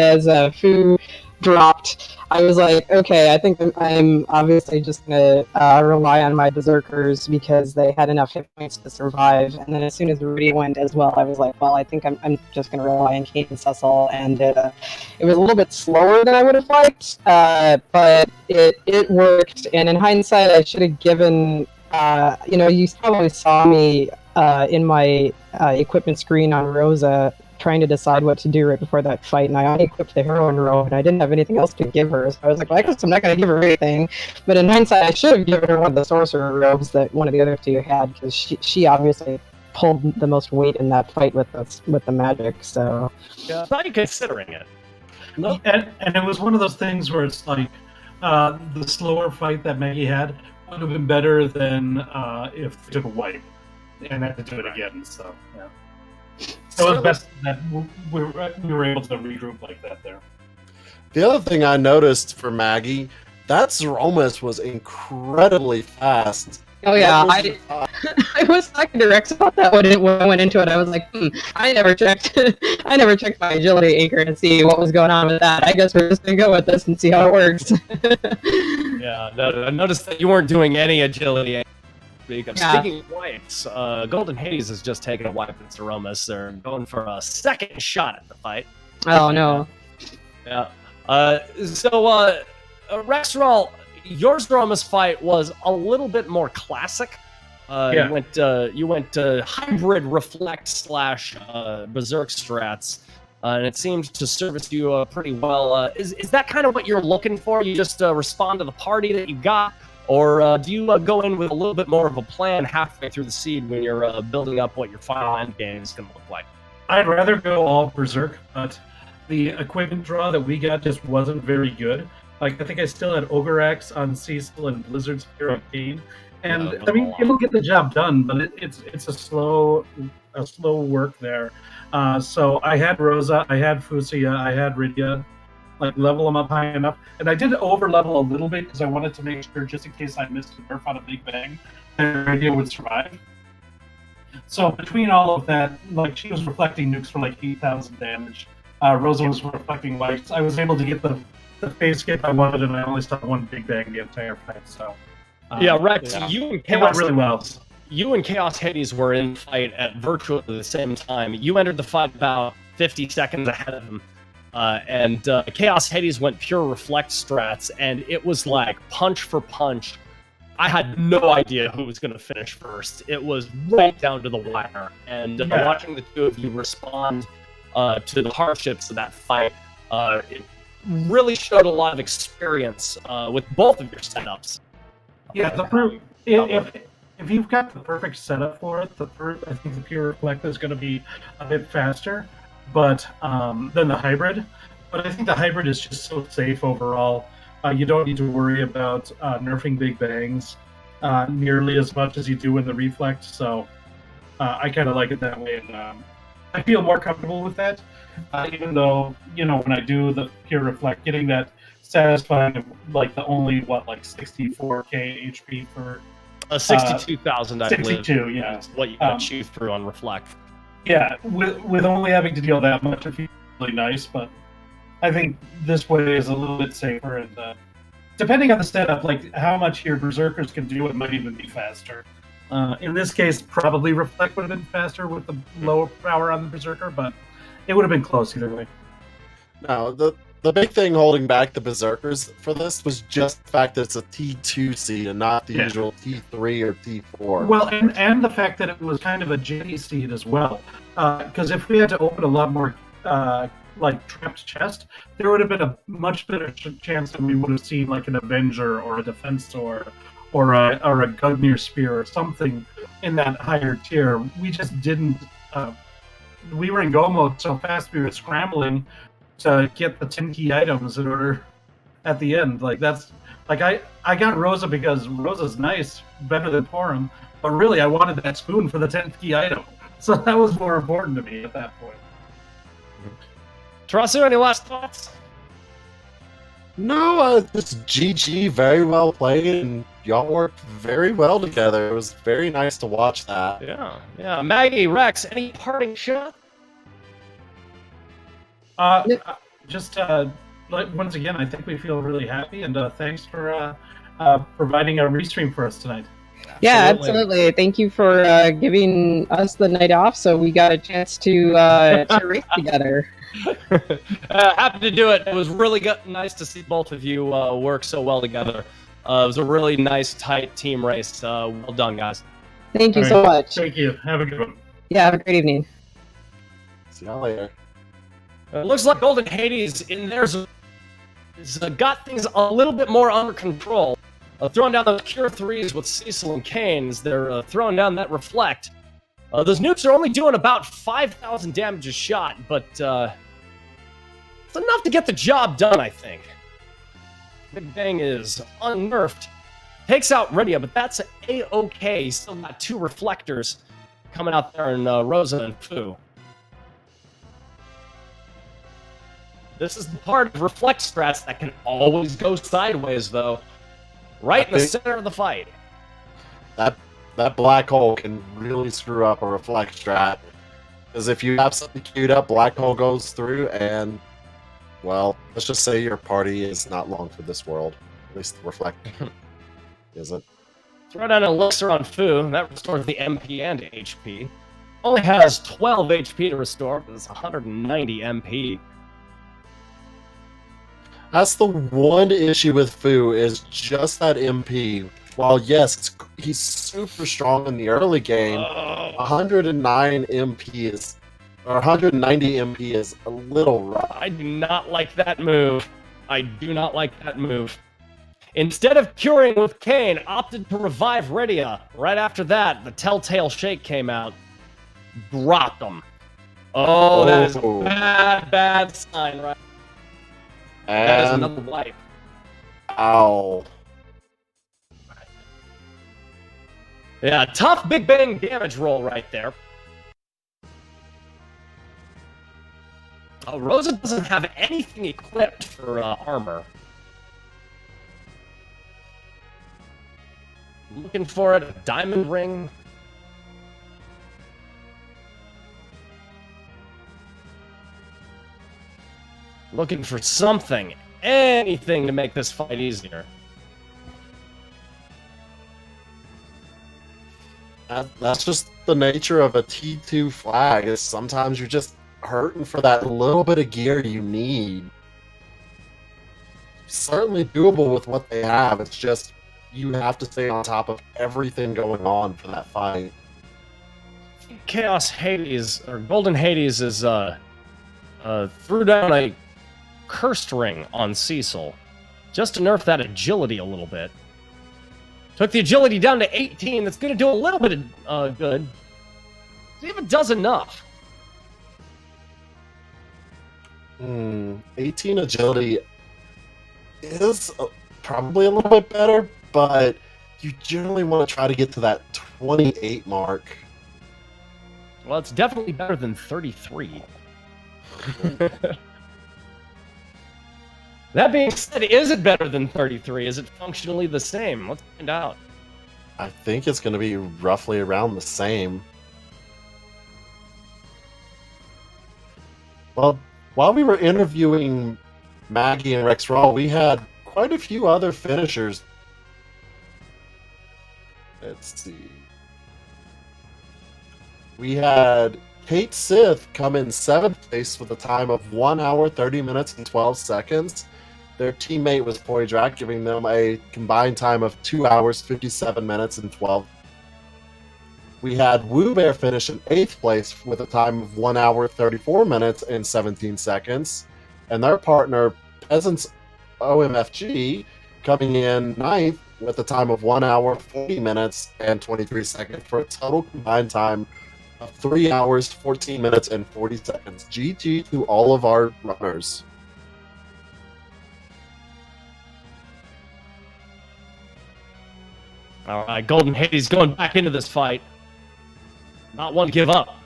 Fu dropped, I was like, okay, I think I'm obviously just going to rely on my berserkers because they had enough hit points to survive. And then as soon as Rudy went as well, I was like, well, I think I'm just going to rely on Kate and Cecil. And it was a little bit slower than I would have liked, but it worked. And in hindsight, I should have given, you probably saw me in my equipment screen on Rosa trying to decide what to do right before that fight, and I only equipped the heroine robe, and I didn't have anything else to give her, so I was like, well, I guess I'm not going to give her anything, but in hindsight, I should have given her one of the sorcerer robes that one of the other two had, because she obviously pulled the most weight in that fight with the magic, so... Yeah, I thought you considering it. No. And it was one of those things where it's like, the slower fight that Maggie had would have been better than if they took a wipe and had to do it again, so, yeah. So it was best that we were able to regroup like that there. The other thing I noticed for Maggie, that Zeromus was incredibly fast. Oh yeah, I was talking to Rex about that when I went into it. I was like, I never checked my agility anchor to see what was going on with that. I guess we're just gonna go with this and see how it works. Yeah, no, I noticed that you weren't doing any agility. Yeah. Speaking of wipes, Golden Hades has just taken a wipe at Zeromus. They're going for a second shot at the fight. Oh no. Yeah. Rexroll, your Zdromus fight was a little bit more classic. Yeah. You went hybrid reflect slash berserk strats, and it seemed to service you pretty well. Is that kind of what you're looking for? You just respond to the party that you got, or do you go in with a little bit more of a plan halfway through the seed when you're building up what your final end game is going to look like? I'd rather go all berserk, but the equipment draw that we got just wasn't very good. Like, I think I still had Ogre Axe on Cecil and Blizzard Spear on Kane. And Yeah, I mean, it'll get the job done, but it's a slow work there. So I had Rosa, I had Fusia, I had Rydia, like level them up high enough, and I did over level a little bit because I wanted to make sure, just in case I missed a nerf on a Big Bang, that Rydia would survive. So between all of that, like she was reflecting nukes for like 8,000 damage. Rosa was reflecting lights. I was able to get the phase skip I wanted, and I only saw one Big Bang the entire fight. So. Yeah, Rex, Yeah. you and It went Chaos really well. You and Chaos Hades were in the fight at virtually the same time. You entered the fight about 50 seconds ahead of him, and Chaos Hades went pure reflect strats, and it was like punch for punch. I had no idea who was going to finish first. It was right down to the wire, and watching the two of you respond to the hardships of that fight, it really showed a lot of experience with both of your setups. Yeah, if you've got the perfect setup for it, I think the pure reflect is going to be a bit faster, but than the hybrid. But I think the hybrid is just so safe overall. You don't need to worry about nerfing Big Bangs nearly as much as you do in the reflect. So I kind of like it that way, and I feel more comfortable with that. Even though, when I do the pure reflect, getting that satisfying, like the only 64k HP for 62,000, I believe. 62, yeah. Is what you got achieved through on reflect. Yeah, with only having to deal that much, it feels really nice. But I think this way is a little bit safer, and depending on the setup, like how much your berserkers can do, it might even be faster. In this case, probably reflect would have been faster with the lower power on the berserker, but it would have been close either way. No, the big thing holding back the berserkers for this was just the fact that it's a T2 seed and not the usual T3 or T4. Well, and the fact that it was kind of a J seed as well, because if we had to open a lot more trapped chest, there would have been a much better chance that we would have seen like an Avenger or a Defensor or a Gugnir Spear or something in that higher tier. We just didn't. We were in go mode so fast we were scrambling to get the 10 key items in order at the end. Like that's like I got Rosa because Rosa's nice, better than Porum, but really I wanted that spoon for the 10th key item. So that was more important to me at that point. Tarasu, any last thoughts? No, just GG, very well played, and y'all worked very well together. It was very nice to watch that. Yeah. Maggie, Rex, any parting shot? Just once again, I think we feel really happy, and thanks for providing a restream for us tonight. Yeah, absolutely. Thank you for giving us the night off, so we got a chance to race together. Happy to do it. It was really nice to see both of you work so well together. It was a really nice, tight team race. Well done, guys. Thank you so much. Thank you. Have a good one. Yeah, have a great evening. See y'all later. It looks like Golden Hades in there's got things a little bit more under control. Throwing down those Cure 3s with Cecil and Canes. They're throwing down that Reflect. Those nukes are only doing about 5,000 damage a shot, but it's enough to get the job done, I think. Big Bang is unnerfed. Takes out Rydia, but that's A-okay. Still got two Reflectors coming out there in Rosa and Fu. This is the part of Reflect strats that can always go sideways, though. Right in the center of the fight. That black hole can really screw up a reflect strat. Because if you have something queued up, black hole goes through, and, well, let's just say your party is not long for this world. At least the reflect isn't. Throw down an elixir on Fu. That restores the MP and HP. Only has 12 HP to restore, but it's 190 MP. That's the one issue with Fu is just that MP. While yes, he's super strong in the early game, 109 MP is, or 190 MP is a little rough. I do not like that move. I do not like that move. Instead of curing with Kane, opted to revive Rydia. Right after that, the Telltale Shake came out. Dropped him. Oh, that is a bad sign, right? That is another wipe. Ow. Yeah, tough Big Bang damage roll right there. Rosa doesn't have anything equipped for armor. Looking for it, a diamond ring. Looking for something, anything to make this fight easier. That's just the nature of a T2 flag, is sometimes you're just hurting for that little bit of gear you need. Certainly doable with what they have, it's just you have to stay on top of everything going on for that fight. Chaos Hades, or Golden Hades, is threw down a cursed ring on Cecil, just to nerf that agility a little bit. Took the agility down to 18, that's going to do a little bit of good. See if it does enough. 18 agility is probably a little bit better, but you generally want to try to get to that 28 mark. Well, it's definitely better than 33. That being said, is it better than 33? Is it functionally the same? Let's find out. I think it's going to be roughly around the same. Well, while we were interviewing Maggie and Rex Raw, we had quite a few other finishers. Let's see. We had Kate Sith come in 7th place with a time of 1 hour, 30 minutes, and 12 seconds. Their teammate was Poydrak, giving them a combined time of 2 hours, 57 minutes, and 12. We had Woo Bear finish in 8th place with a time of 1 hour, 34 minutes, and 17 seconds. And their partner, Peasants OMFG, coming in 9th with a time of 1 hour, 40 minutes, and 23 seconds for a total combined time of 3 hours, 14 minutes, and 40 seconds. GG to all of our runners. All right, Golden Hades going back into this fight. Not one to give up.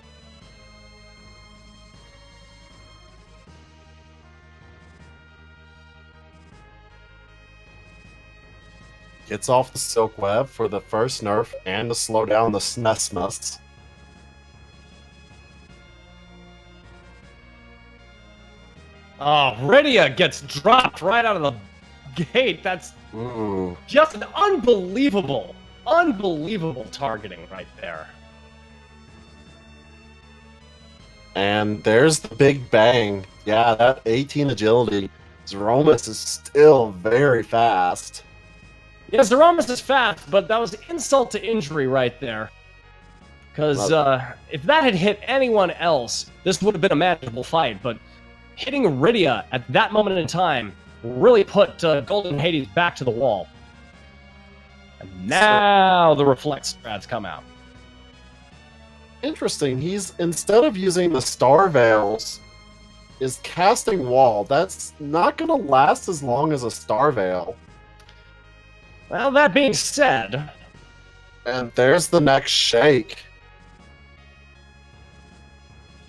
Gets off the Silk Web for the first nerf and to slow down the SNESMUS. Oh, Rydia gets dropped right out of the gate. That's just an unbelievable targeting right there. And there's the Big Bang. Yeah, that 18 agility. Zeromus is still very fast. Yeah, Zeromus is fast, but that was insult to injury right there. Because if that had hit anyone else, this would have been a manageable fight, but hitting Rydia at that moment in time really put Golden Hades back to the wall. And now the reflex strats come out. Interesting. He's, instead of using the Star Veils, is casting Wall. That's not going to last as long as a Star Veil. Well, that being said... And there's the next shake.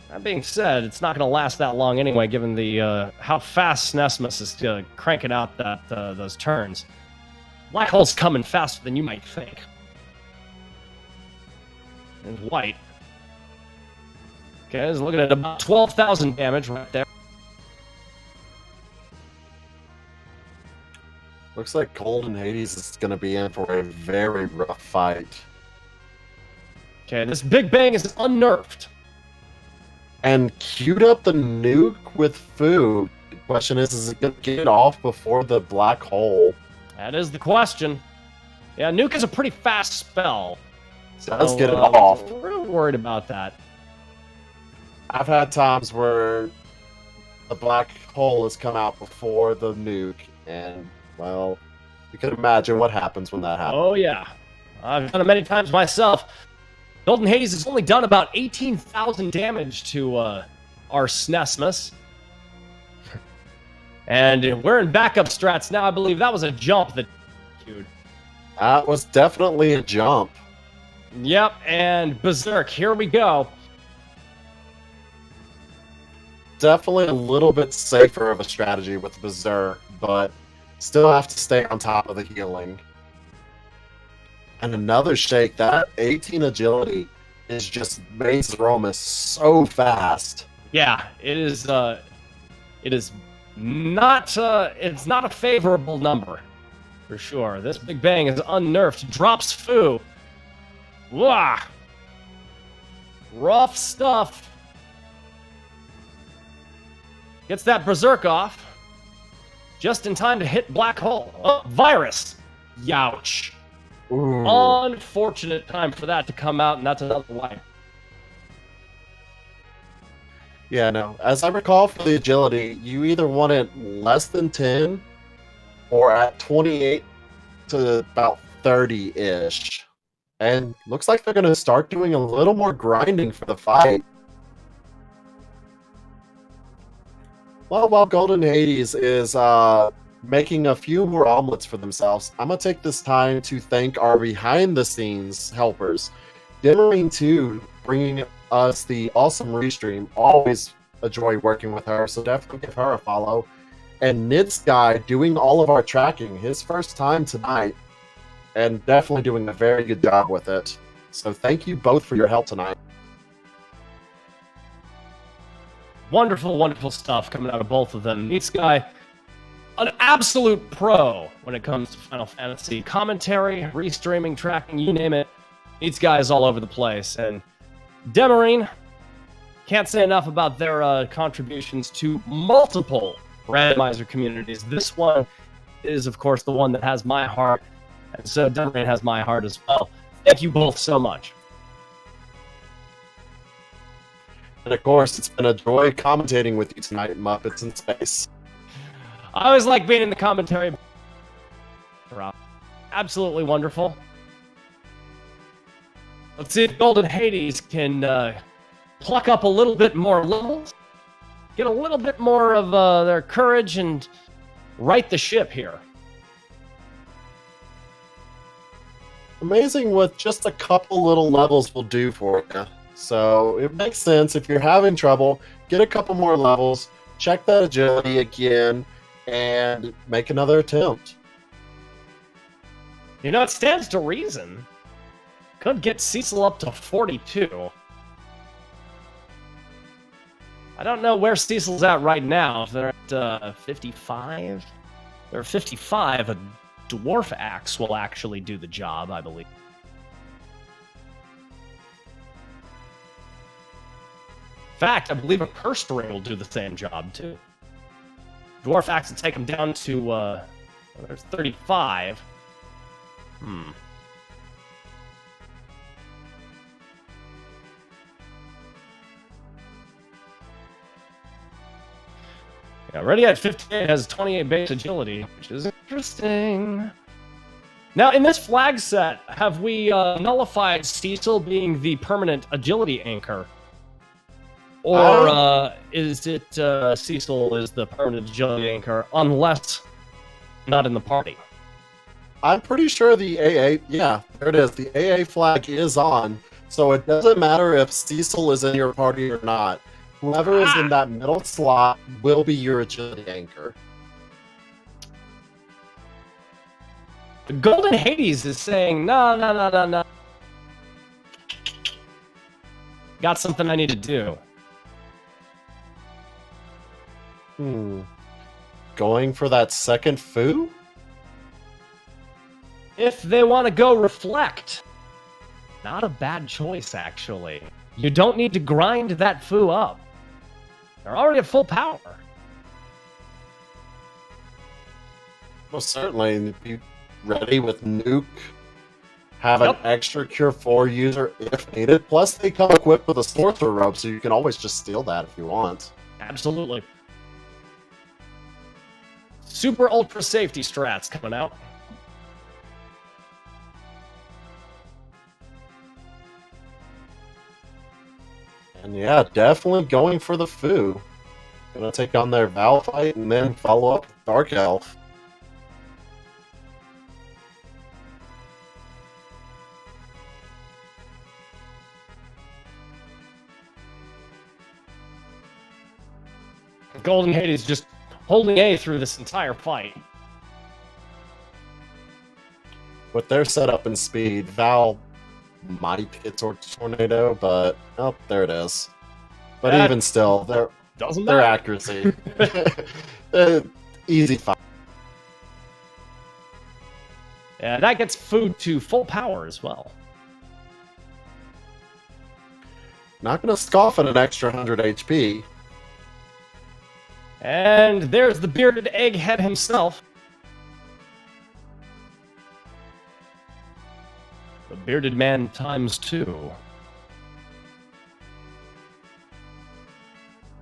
That being said, it's not going to last that long anyway, given the how fast SNESMUS is cranking out those turns. Black Hole's coming faster than you might think. And White. Okay, he's looking at about 12,000 damage right there. Looks like Golden Hades is going to be in for a very rough fight. Okay, this Big Bang is unnerfed. And queued up the nuke with Fu. The question is it going to get off before the black hole? That is the question. Yeah, Nuke is a pretty fast spell. So, Let's get it off. We're not worried about that. I've had times where the black hole has come out before the nuke, and, well, you can imagine what happens when that happens. Oh, yeah. I've done it many times myself. Golden Hades has only done about 18,000 damage to our SNESmus. And we're in backup strats now. I believe that was a jump that... Dude. That was definitely a jump. Yep, and Berserk, here we go. Definitely a little bit safer of a strategy with Berserk, but still have to stay on top of the healing. And another shake, that 18 agility is just makes Romus so fast. Yeah, it is not it's not a favorable number for sure. This Big Bang is unnerfed. Drops Fu. Wah! Rough stuff. Gets that Berserk off. Just in time to hit Black Hole. Oh, Virus. Youch. Ooh. Unfortunate time for that to come out, and that's another wipe. Yeah, no. As I recall for the agility, you either want it less than 10 or at 28 to about 30-ish. And looks like they're going to start doing a little more grinding for the fight. Well, while Golden Hades is making a few more omelets for themselves, I'm going to take this time to thank our behind-the-scenes helpers. Dimmering 2 bringing us the awesome restream. Always a joy working with her, so definitely give her a follow. And Nid's Guy doing all of our tracking, his first time tonight, and definitely doing a very good job with it. So thank you both for your help tonight. Wonderful, wonderful stuff coming out of both of them. Neat Guy, an absolute pro when it comes to Final Fantasy commentary, restreaming, tracking, you name it. Neat Guy is all over the place. And Demarine, can't say enough about their contributions to multiple randomizer communities. This one is, of course, the one that has my heart, and so Demarine has my heart as well. Thank you both so much. And of course, it's been a joy commentating with you tonight, Muppets in Space. I always like being in the commentary. Absolutely wonderful. Let's see if Golden Hades can pluck up a little bit more levels, get a little bit more of their courage, and right the ship here. Amazing what just a couple little levels will do for you. So it makes sense if you're having trouble, get a couple more levels, check that agility again, and make another attempt. You know, it stands to reason. Could get Cecil up to 42. I don't know where Cecil's at right now. If they're at 55? They're 55. A Dwarf Axe will actually do the job, I believe. In fact, I believe a Cursed Ring will do the same job, too. Dwarf Axe will take him down to, there's 35. Yeah, Ready at 58 has 28 base agility, which is interesting. Now, in this flag set, have we nullified Cecil being the permanent agility anchor? Or is it Cecil is the permanent agility anchor, unless not in the party? I'm pretty sure the AA, yeah, there it is. The AA flag is on, so it doesn't matter if Cecil is in your party or not. Whoever is in that middle slot will be your agility anchor. Golden Hades is saying, no. Got something I need to do. Going for that second foo? If they want to go reflect. Not a bad choice, actually. You don't need to grind that foo up. They're already at full power. Most certainly, be ready with Nuke. Have an extra Cure 4 user if needed. Plus, they come equipped with a Sorcerer Robe, so you can always just steal that if you want. Absolutely. Super ultra safety strats coming out. And yeah, definitely going for the Foo. Gonna take on their Val fight and then follow up with Dark Elf. Golden Hades just holding A through this entire fight. With their setup and speed, Val might hit Tornado, but oh, there it is. But That even still, their doesn't their matter. accuracy, easy fight. Yeah, that gets food to full power as well. Not gonna scoff at an extra 100 HP. And there's the bearded egghead himself. The bearded man ×2.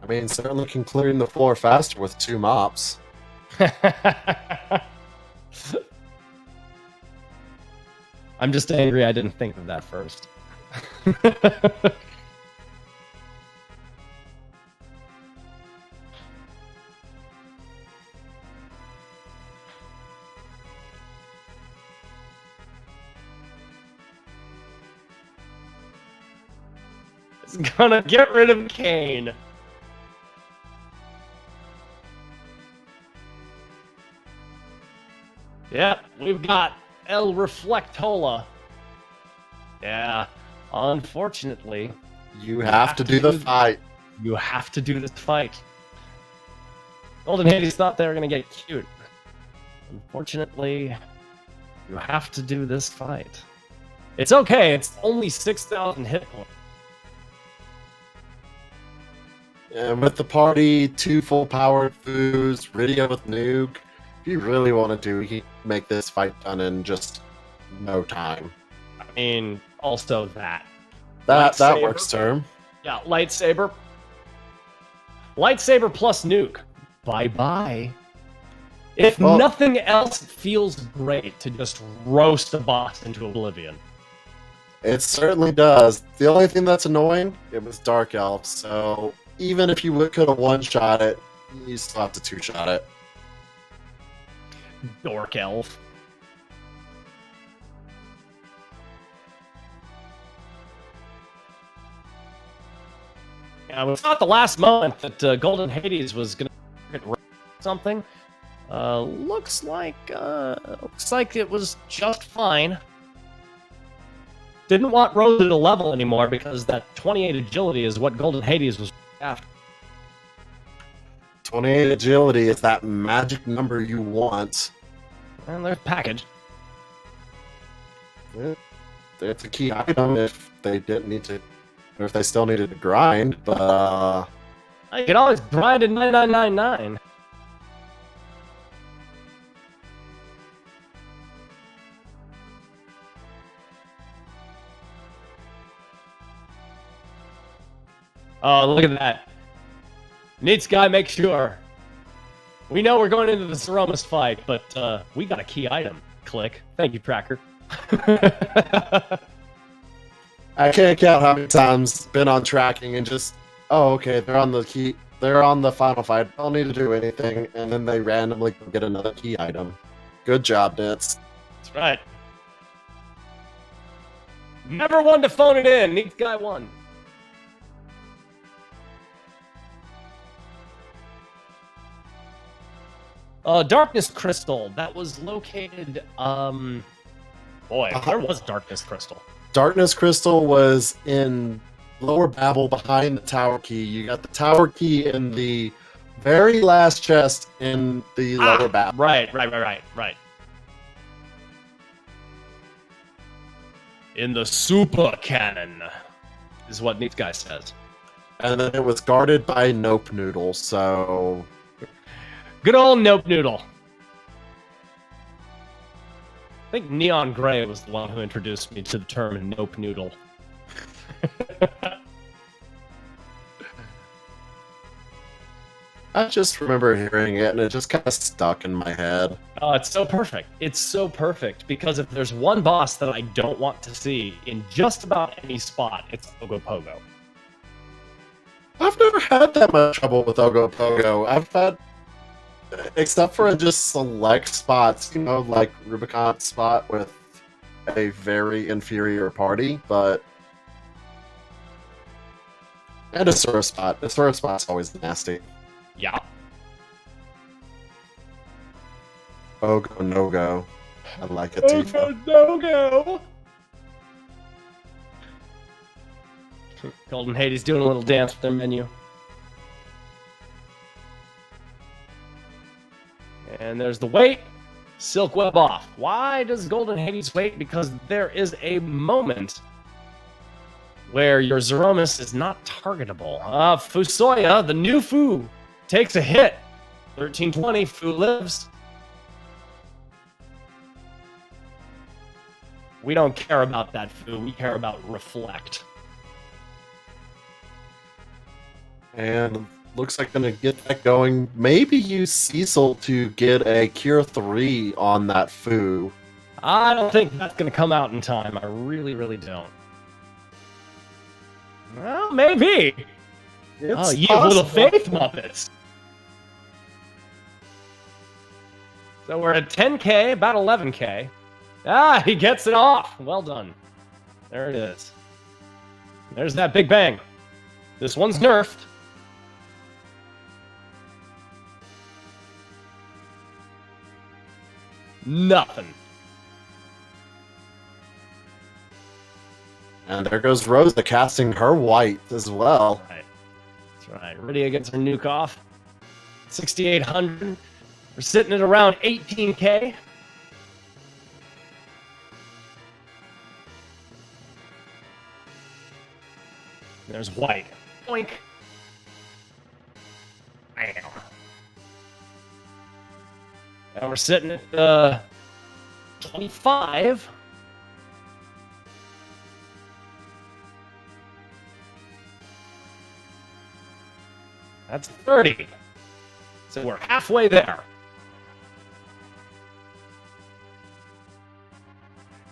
I mean, certainly can clearing the floor faster with 2 mops. I'm just angry I didn't think of that first. It's gonna get rid of Kane. Yep, we've got El Reflectola. Yeah, unfortunately, You have to do the fight. you have to do this fight. Golden Hades thought they were gonna get cute. Unfortunately, you have to do this fight. It's okay, it's only 6,000 hit points. And with the party, 2 full-powered Foos, Rydia with Nuke. If you really want to do, you can make this fight done in just no time. I mean, also that. That Lightsaber. works, term. Yeah, lightsaber. Lightsaber plus nuke. Bye-bye. If Well- nothing else, it feels great to just roast a boss into oblivion. It certainly does. The only thing that's annoying, it was Dark Elf, so even if you could have one-shot it, you still have to two-shot it. Dork elf. Yeah, it's not the last moment that Golden Hades was gonna get something. Looks like it was just fine. Didn't want Rose at a level anymore because that 28 agility is what Golden Hades was after. 28 agility is that magic number you want. And there's package. It's a key item if they didn't need to, or if they still needed to grind, but I can always grind in 9999. Oh, look at that. Neat guy, make sure. We know we're going into the Ceromus fight, but we got a key item. Click. Thank you, Tracker. I can't count how many times been on tracking and just, oh, okay, they're on the final fight. I don't need to do anything, and then they randomly go get another key item. Good job, Nits. That's right. Never one to phone it in. Neat guy won. Darkness Crystal. That was located, boy, where was Darkness Crystal? Darkness Crystal was in Lower Babel behind the Tower Key. You got the Tower Key in the very last chest in the Lower Babel. Right. In the super cannon, is what Neat Guy says. And then it was guarded by Nope Noodle, so... Good old Nope Noodle. I think Neon Gray was the one who introduced me to the term nope noodle. I just remember hearing it, and it just kind of stuck in my head. Oh, it's so perfect. It's so perfect, because if there's one boss that I don't want to see in just about any spot, it's Ogopogo. I've never had that much trouble with Ogopogo. I've had, except for in just select spots, you know, like Rubicon spot with a very inferior party, but... And Asura spot. Asura spot's always nasty. Yeah. Ogo no-go. I like it, Ogo Tifa. no-go! Golden Hades doing a little dance with their menu. And there's the wait. Silk Web off. Why does Golden Hades wait? Because there is a moment where your Zeromus is not targetable. Fusoya, the new Fu, takes a hit. 1320, Fu lives. We don't care about that Fu, we care about Reflect. And looks like gonna get that going. Maybe use Cecil to get a Cure 3 on that Fu. I don't think that's gonna come out in time. I really, really don't. Well, maybe. It's You have little possible. faith, Muppets. So we're at 10k, about 11k. Ah, he gets it off. Well done. There it is. There's that Big Bang. This one's nerfed. Nothing. And there goes Rosa casting her white as well. Right. That's right. Rydia gets her nuke off. 6,800. We're sitting at around 18k. There's white. Boink. Bam. And we're sitting at 25. That's 30. So we're halfway there.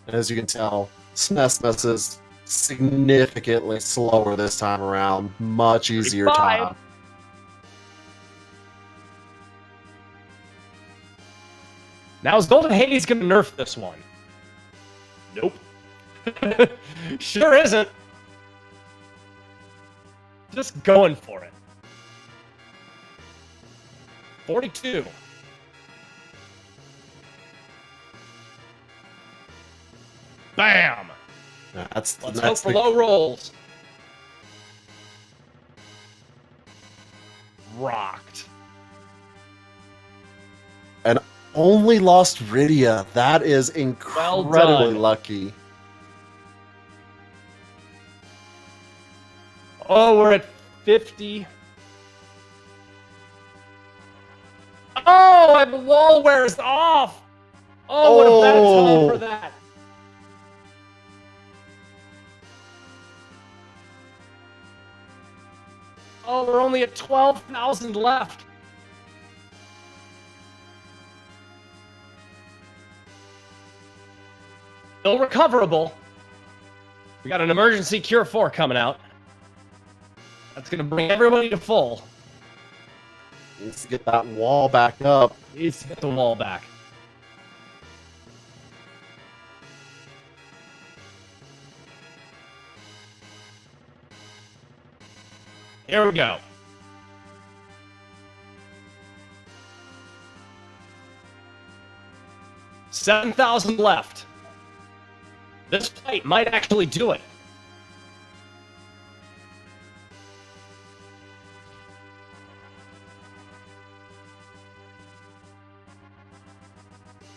As you can tell, SNES is significantly slower this time around. Much easier 35. time. Now is Golden Hades gonna nerf this one? Nope. Sure isn't. Just going for it. 42. Bam! That's Let's hope for low rolls. Rocked. And only lost Rydia. That is incredibly done. lucky. Oh, we're at 50. Oh, and the wall wears off. Oh, what a bad time for that. Oh, we're only at 12,000 left. Still recoverable. We got an emergency Cure 4 coming out. That's going to bring everybody to full. Needs to get that wall back up. Needs to get the wall back. Here we go. $7,000 left. This fight might actually do it.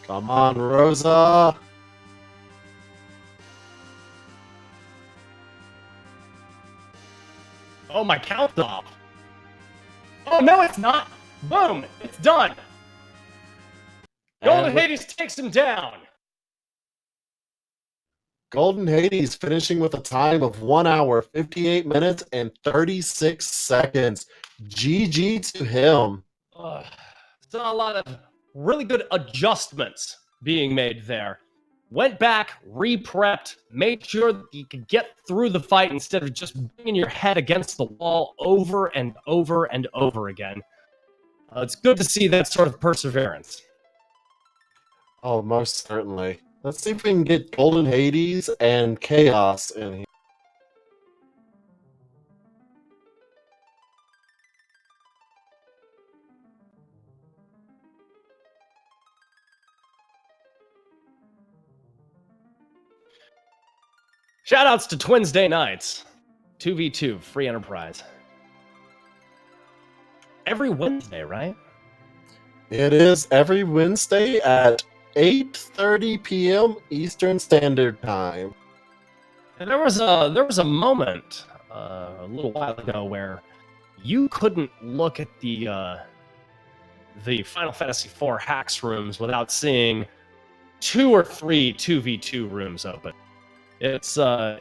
Come on, Rosa. Oh, my count's off. Oh, no, it's not. Boom, it's done. Golden And- Hades takes him down. Golden Hades finishing with a time of 1 hour, 58 minutes, and 36 seconds. GG to him. Saw a lot of really good adjustments being made there. Went back, re-prepped, made sure that you could get through the fight instead of just banging your head against the wall over and over and over again. It's good to see that sort of perseverance. Oh, most certainly. Let's see if we can get Golden Hades and Chaos in here. Shoutouts to Twinsday nights. 2v2, free enterprise. Every Wednesday, right? It is every Wednesday at 8:30 p.m. Eastern Standard Time. And there was a moment a little while ago where you couldn't look at the Final Fantasy IV hacks rooms without seeing 2 or 3 2v2 rooms open. It's a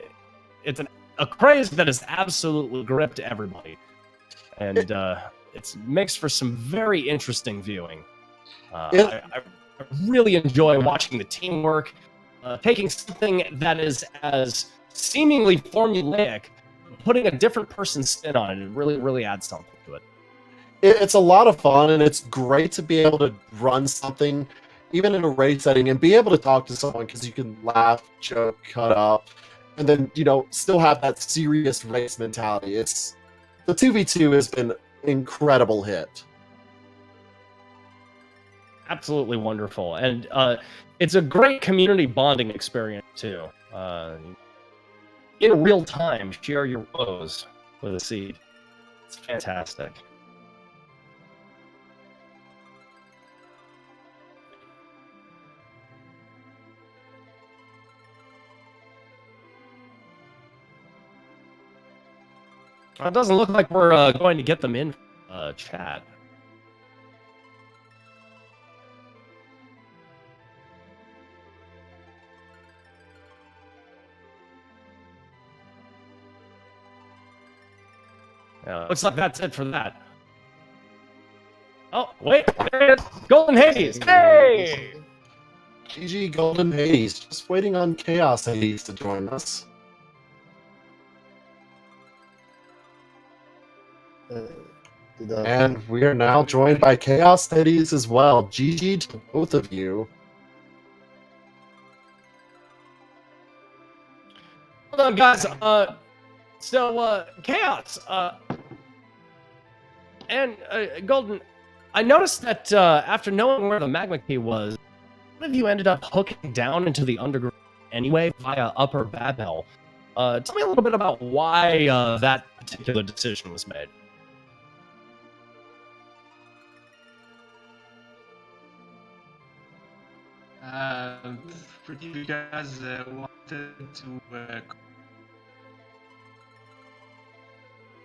craze that has absolutely gripped everybody, and it makes for some very interesting viewing. I really enjoy watching the teamwork, taking something that is as seemingly formulaic, putting a different person's spin on it. It really, really adds something to it. It's a lot of fun, and it's great to be able to run something, even in a raid setting, and be able to talk to someone because you can laugh, joke, cut up, and then, still have that serious race mentality. The 2v2 has been an incredible hit. Absolutely wonderful. And it's a great community bonding experience, too. In real time, share your woes with a seed. It's fantastic. It doesn't look like we're going to get them in chat. Looks like that's it for that. Oh, wait, there it is. Golden Hades! Hey! GG Golden Hades, just waiting on Chaos Hades to join us. And we are now joined by Chaos Hades as well. GG to both of you. Hold on, guys. Chaos, and Golden, I noticed that after knowing where the magma key was, one of you ended up hooking down into the underground anyway via Upper Babel. Tell me a little bit about why that particular decision was made. Pretty because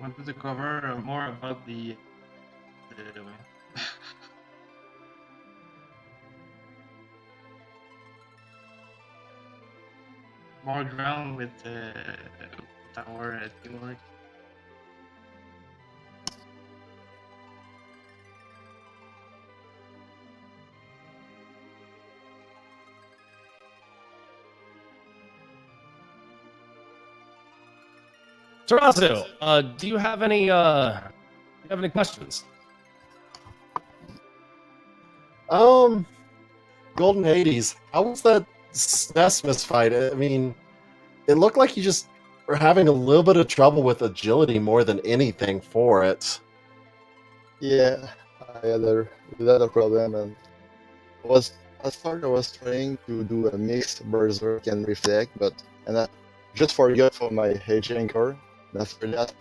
wanted to cover more about the more ground with our teamwork. Tarazu, do you have any questions? Golden Hades, how was that SNES fight? I mean, it looked like you just were having a little bit of trouble with agility more than anything for it. Yeah, I had a lot of problem, and I was trying to do a mixed berserk and reflect, and I just forgot for my H anchor. After that,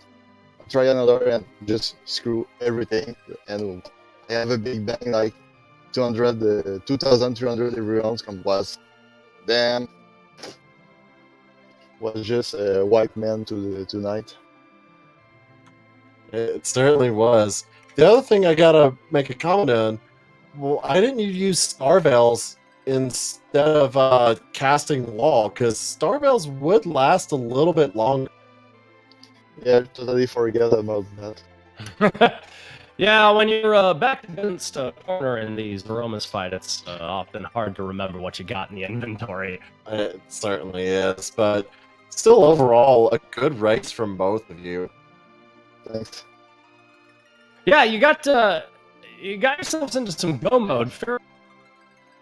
I try another and just screw everything, and I have a big bang like 2,300 every round was damn. Was just a white man tonight. It certainly was. The other thing I gotta make a comment on, well, I didn't use Starvales instead of casting wall, because Starveils would last a little bit longer. Yeah, totally forget about that. Yeah, when you're back against a corner in these Aromas fight, it's often hard to remember what you got in the inventory. It certainly is, but still overall a good race from both of you. Thanks. Yeah, you got yourselves into some go mode fair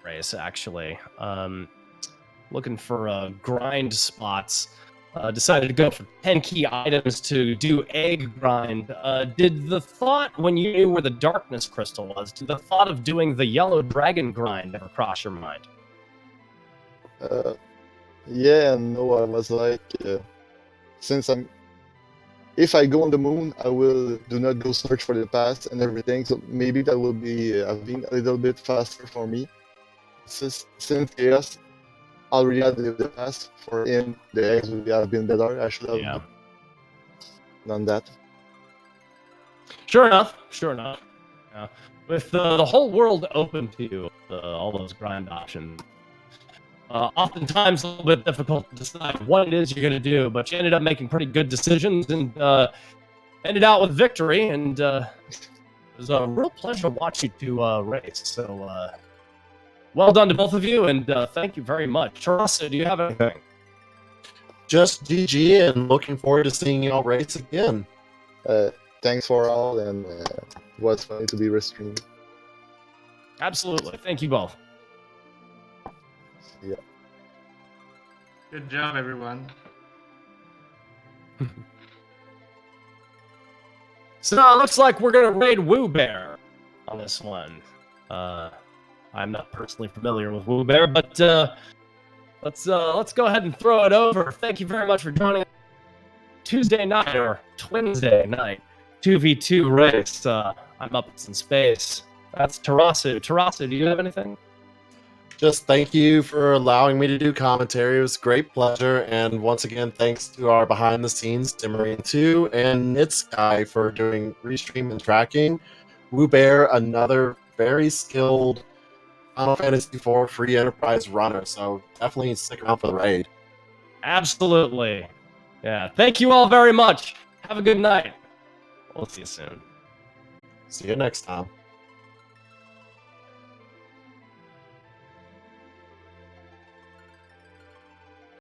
race actually. Looking for grind spots. Decided to go for 10 key items to do egg grind. Did the thought, when you knew where the darkness crystal was, did the thought of doing the yellow dragon grind ever cross your mind? Yeah, and no, I was like, if I go on the moon, I will do not go search for the past and everything. So maybe that will be having a little bit faster for me. Since Chaos already had the past, for him the eggs would have been better. I should have done that. Sure enough. Yeah. With the whole world open to you, all those grind options. Oftentimes a little bit difficult to decide what it is you're going to do, but you ended up making pretty good decisions and ended out with victory. And it was a real pleasure to watch you two race. So well done to both of you, and thank you very much. Teresa, do you have anything? Just GG, and looking forward to seeing y'all race again. Thanks for all, and it was funny to be restreamed. Absolutely. Thank you both. Yeah. Good job, everyone. So it looks like we're gonna raid Woo Bear on this one. I'm not personally familiar with Woo Bear, but let's go ahead and throw it over. Thank you very much for joining Tuesday night or Twinsday night 2v2 race. I'm up in space. That's Tarasu. Tarasu, do you have anything? Just thank you for allowing me to do commentary. It was a great pleasure. And once again, thanks to our behind the scenes, Timmarine2 and Nitsky for doing restream and tracking. Woo Bear, another very skilled Final Fantasy IV free enterprise runner. So definitely stick around for the raid. Absolutely. Yeah. Thank you all very much. Have a good night. We'll see you soon. See you next time.